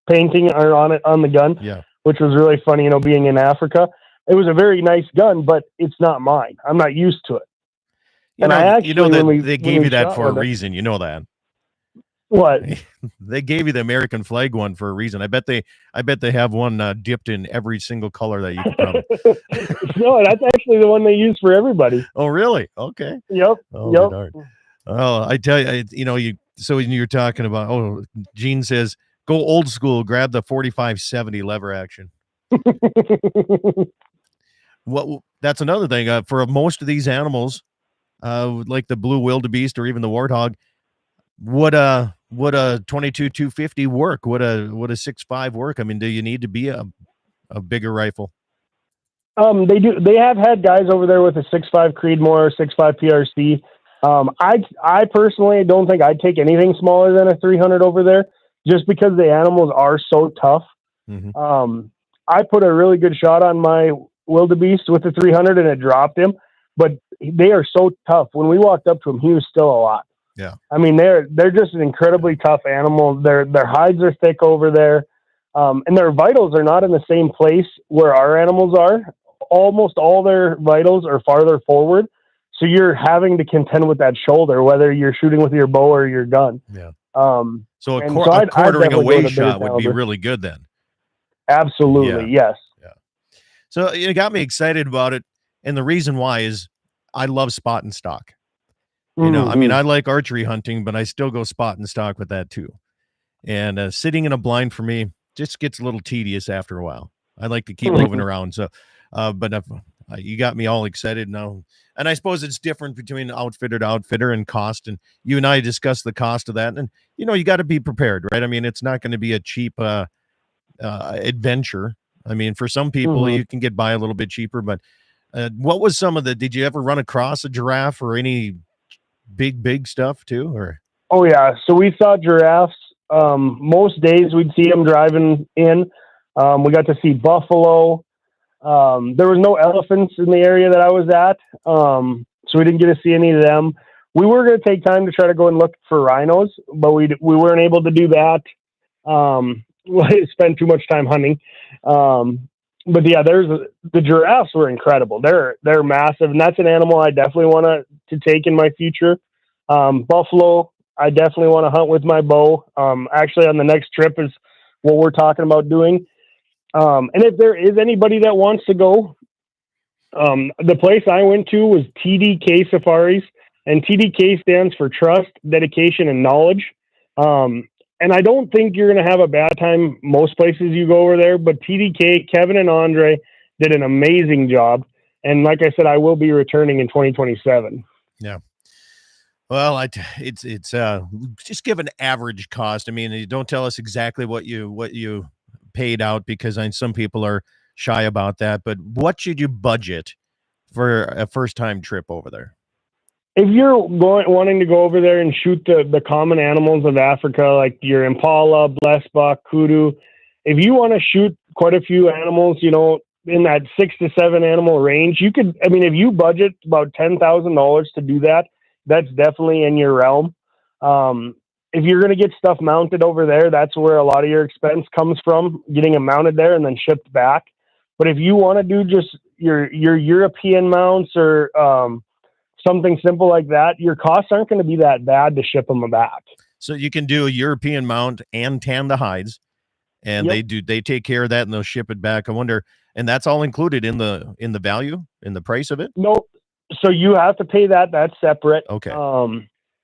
painting on it, on the gun. Yeah. Which was really funny, being in Africa. It was a very nice gun, but it's not mine. I'm not used to it. And I actually, they gave you that for a reason. You know that. What? They gave you the American flag one for a reason. I bet they have one dipped in every single color that you could probably. No, that's actually the one they use for everybody. Oh, really? Okay. Yep. Oh, Yep. darn. Oh, I tell you, so when you're talking about, Gene says, go old school, grab the 4570 lever action. That's another thing. For most of these animals, like the blue wildebeest or even the warthog, would a 22 250 work? Would a 6.5 work? I mean, do you need to be a bigger rifle? They do. They have had guys over there with a 6.5 Creedmoor, 6.5 PRC. I personally don't think I'd take anything smaller than a 300 over there, just because the animals are so tough. Mm-hmm. I put a really good shot on my wildebeest with the 300 and it dropped him, but they are so tough. When we walked up to him, he was still alive. Yeah. I mean, they're just an incredibly tough animal. Their hides are thick over there. And their vitals are not in the same place where our animals are. Almost all their vitals are farther forward. So you're having to contend with that shoulder, whether you're shooting with your bow or your gun. Yeah. So a quartering away shot would be really good then. Absolutely. Yeah. Yes. Yeah. So it got me excited about it. And the reason why is I love spot and stock. You know, I mean, I like archery hunting, but I still go spot and stock with that too. And sitting in a blind for me just gets a little tedious after a while. I like to keep moving around. So, but you got me all excited now. And I suppose it's different between outfitter to outfitter and cost. And you and I discussed the cost of that. And, you got to be prepared, right? I mean, it's not going to be a cheap adventure. I mean, for some people, you can get by a little bit cheaper. But what was did you ever run across a giraffe or any big stuff too? Or Oh, yeah. So we saw giraffes. Most days we'd see them driving in. We got to see buffalo. There was no elephants in the area that I was at, so we didn't get to see any of them. We were going to take time to try to go and look for rhinos, but we weren't able to do that. We spent too much time hunting. But yeah, the giraffes were incredible. They're massive, and that's an animal I definitely want to take in my future. Buffalo, I definitely want to hunt with my bow. Actually, on the next trip is what we're talking about doing. And if there is anybody that wants to go, the place I went to was TDK Safaris, and TDK stands for Trust, Dedication, and Knowledge. And I don't think you're going to have a bad time most places you go over there, but TDK, Kevin and Andre did an amazing job. And like I said, I will be returning in 2027. Yeah. Well, it's just give an average cost. I mean, you don't tell us exactly what you paid out, because some people are shy about that, but what should you budget for a first-time trip over there? If you're wanting to go over there and shoot the common animals of Africa, like your impala, blessbuck, kudu, if you want to shoot quite a few animals, in that 6 to 7 animal range, you could, I mean, if you budget about $10,000 to do that, that's definitely in your realm. If you're going to get stuff mounted over there, that's where a lot of your expense comes from, getting them mounted there and then shipped back. But if you want to do just your European mounts or something simple like that, your costs aren't going to be that bad to ship them back. So you can do a European mount and tan the hides, and they take care of that and they'll ship it back. I wonder, and that's all included in the value, in the price of it? No. So you have to pay that. That's separate. Okay.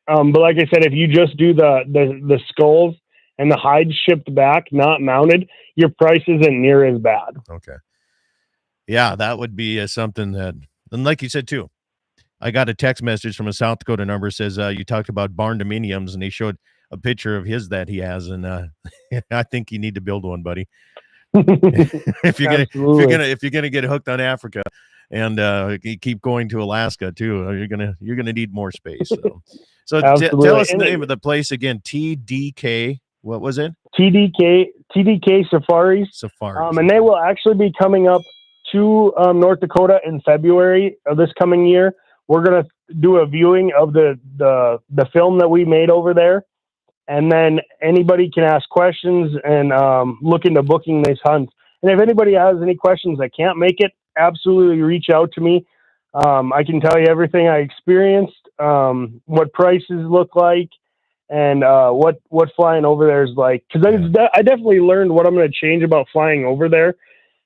But like I said, if you just do the skulls and the hides shipped back, not mounted, your price isn't near as bad. Okay. Yeah, that would be something that, and like you said too, I got a text message from a South Dakota number, says you talked about barn dominiums, and he showed a picture of his that he has, and I think you need to build one, buddy. if you're gonna get hooked on Africa and you keep going to Alaska too, you're gonna need more space. So tell us the name of the place again. TDK. What was it? TDK Safaris. Safaris. And they will actually be coming up to North Dakota in February of this coming year. We're gonna do a viewing of the film that we made over there, and then anybody can ask questions and look into booking this hunt. And if anybody has any questions that can't make it, absolutely reach out to me. I can tell you everything I experienced. what prices look like, and what flying over there is like. Because I definitely learned what I'm going to change about flying over there.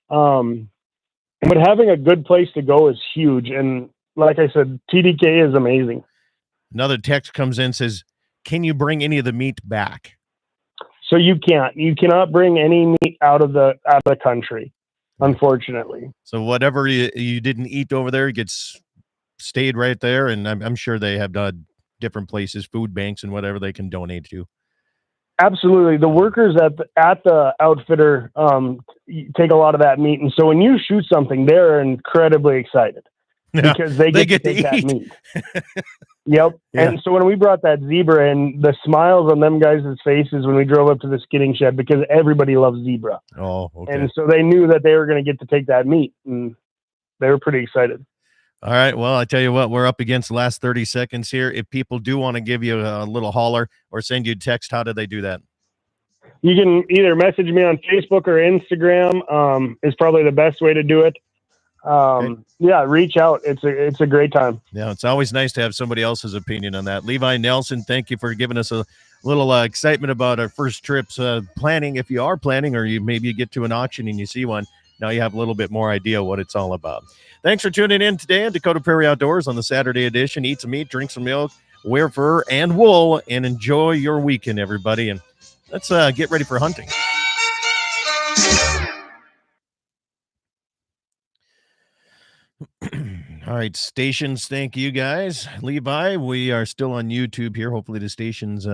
But having a good place to go is huge. And like I said, TDK is amazing. Another text comes in, says, can you bring any of the meat back? So you cannot bring any meat out of the country, unfortunately. So whatever you didn't eat over there gets stayed right there. And I'm sure they have different places, food banks and whatever they can donate to. Absolutely. The workers at the outfitter take a lot of that meat. And so when you shoot something, they're incredibly excited because they get to take that meat. Yep. Yeah. And so when we brought that zebra in, the smiles on them guys' faces when we drove up to the skidding shed, because everybody loves zebra. Oh, okay. And so they knew that they were going to get to take that meat, and they were pretty excited. All right. Well, I tell you what, we're up against the last 30 seconds here. If people do want to give you a little holler or send you a text, how do they do that? You can either message me on Facebook or Instagram. Is probably the best way to do it. Okay. Yeah, reach out. It's a great time. Yeah, it's always nice to have somebody else's opinion on that. Levi Nelson, thank you for giving us a little excitement about our first trips. Planning, if you are planning, or maybe you get to an auction and you see one, now you have a little bit more idea what it's all about. Thanks for tuning in today on Dakota Prairie Outdoors on the Saturday edition. Eat some meat, drink some milk, wear fur and wool, and enjoy your weekend, everybody. And let's get ready for hunting. All right, stations, thank you guys. Levi, we are still on YouTube here. Hopefully the stations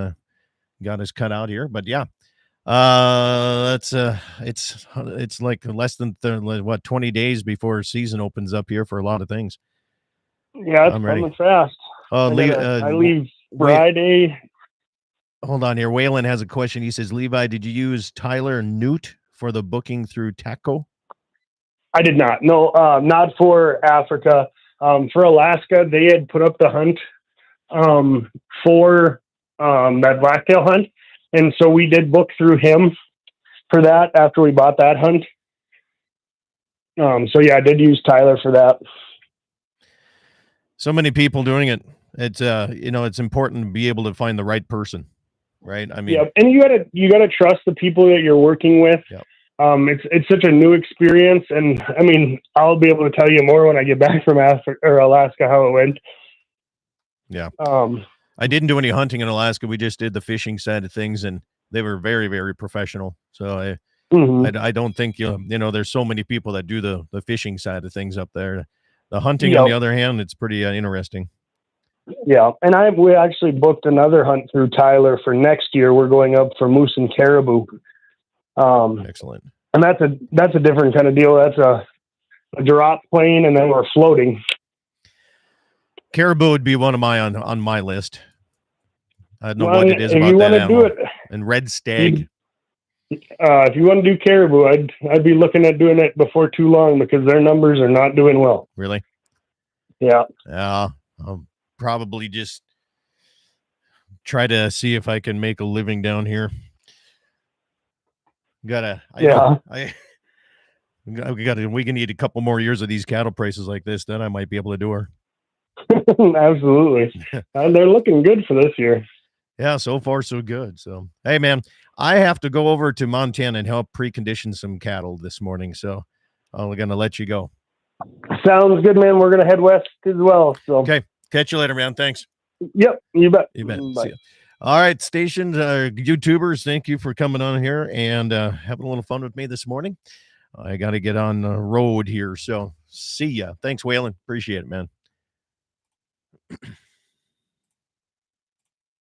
got us cut out here, but yeah. It's like less than 20 days before season opens up here for a lot of things. Yeah, it's coming fast. I leave Friday. Hold on here. Waylon has a question. He says, Levi, did you use Tyler Newt for the booking through TACO? I did not. No, not for Africa. For Alaska, they had put up the hunt for that blacktail hunt. And so we did book through him for that after we bought that hunt. So yeah, I did use Tyler for that. So many people doing it. It's it's important to be able to find the right person, right? I mean, yeah, and you gotta trust the people that you're working with. Yep. It's such a new experience, and I mean, I'll be able to tell you more when I get back from Alaska how it went. Yeah. I didn't do any hunting in Alaska. We just did the fishing side of things, and they were very, very professional. So I don't think there's so many people that do the fishing side of things up there. The hunting, on the other hand, it's pretty interesting. Yeah, and we actually booked another hunt through Tyler for next year. We're going up for moose and caribou. Excellent. And that's a different kind of deal. That's a drop plane, and then we're floating. Caribou would be one of my on my list. I don't know what it is about that animal. And red stag. If you want to do caribou, I'd be looking at doing it before too long, because their numbers are not doing well. Really? Yeah. I'll probably just try to see if I can make a living down here. We can need a couple more years of these cattle prices like this, then I might be able to do her. Absolutely. They're looking good for this year. Yeah, so far so good. So, hey man, I have to go over to Montana and help precondition some cattle this morning, so I'm gonna let you go. Sounds good, man. We're gonna head west as well. So okay, catch you later, man. Thanks. Yep, you bet. Bye. All right, stations, YouTubers, thank you for coming on here and having a little fun with me this morning. I got to get on the road here, so see ya. Thanks, Waylon. Appreciate it, man.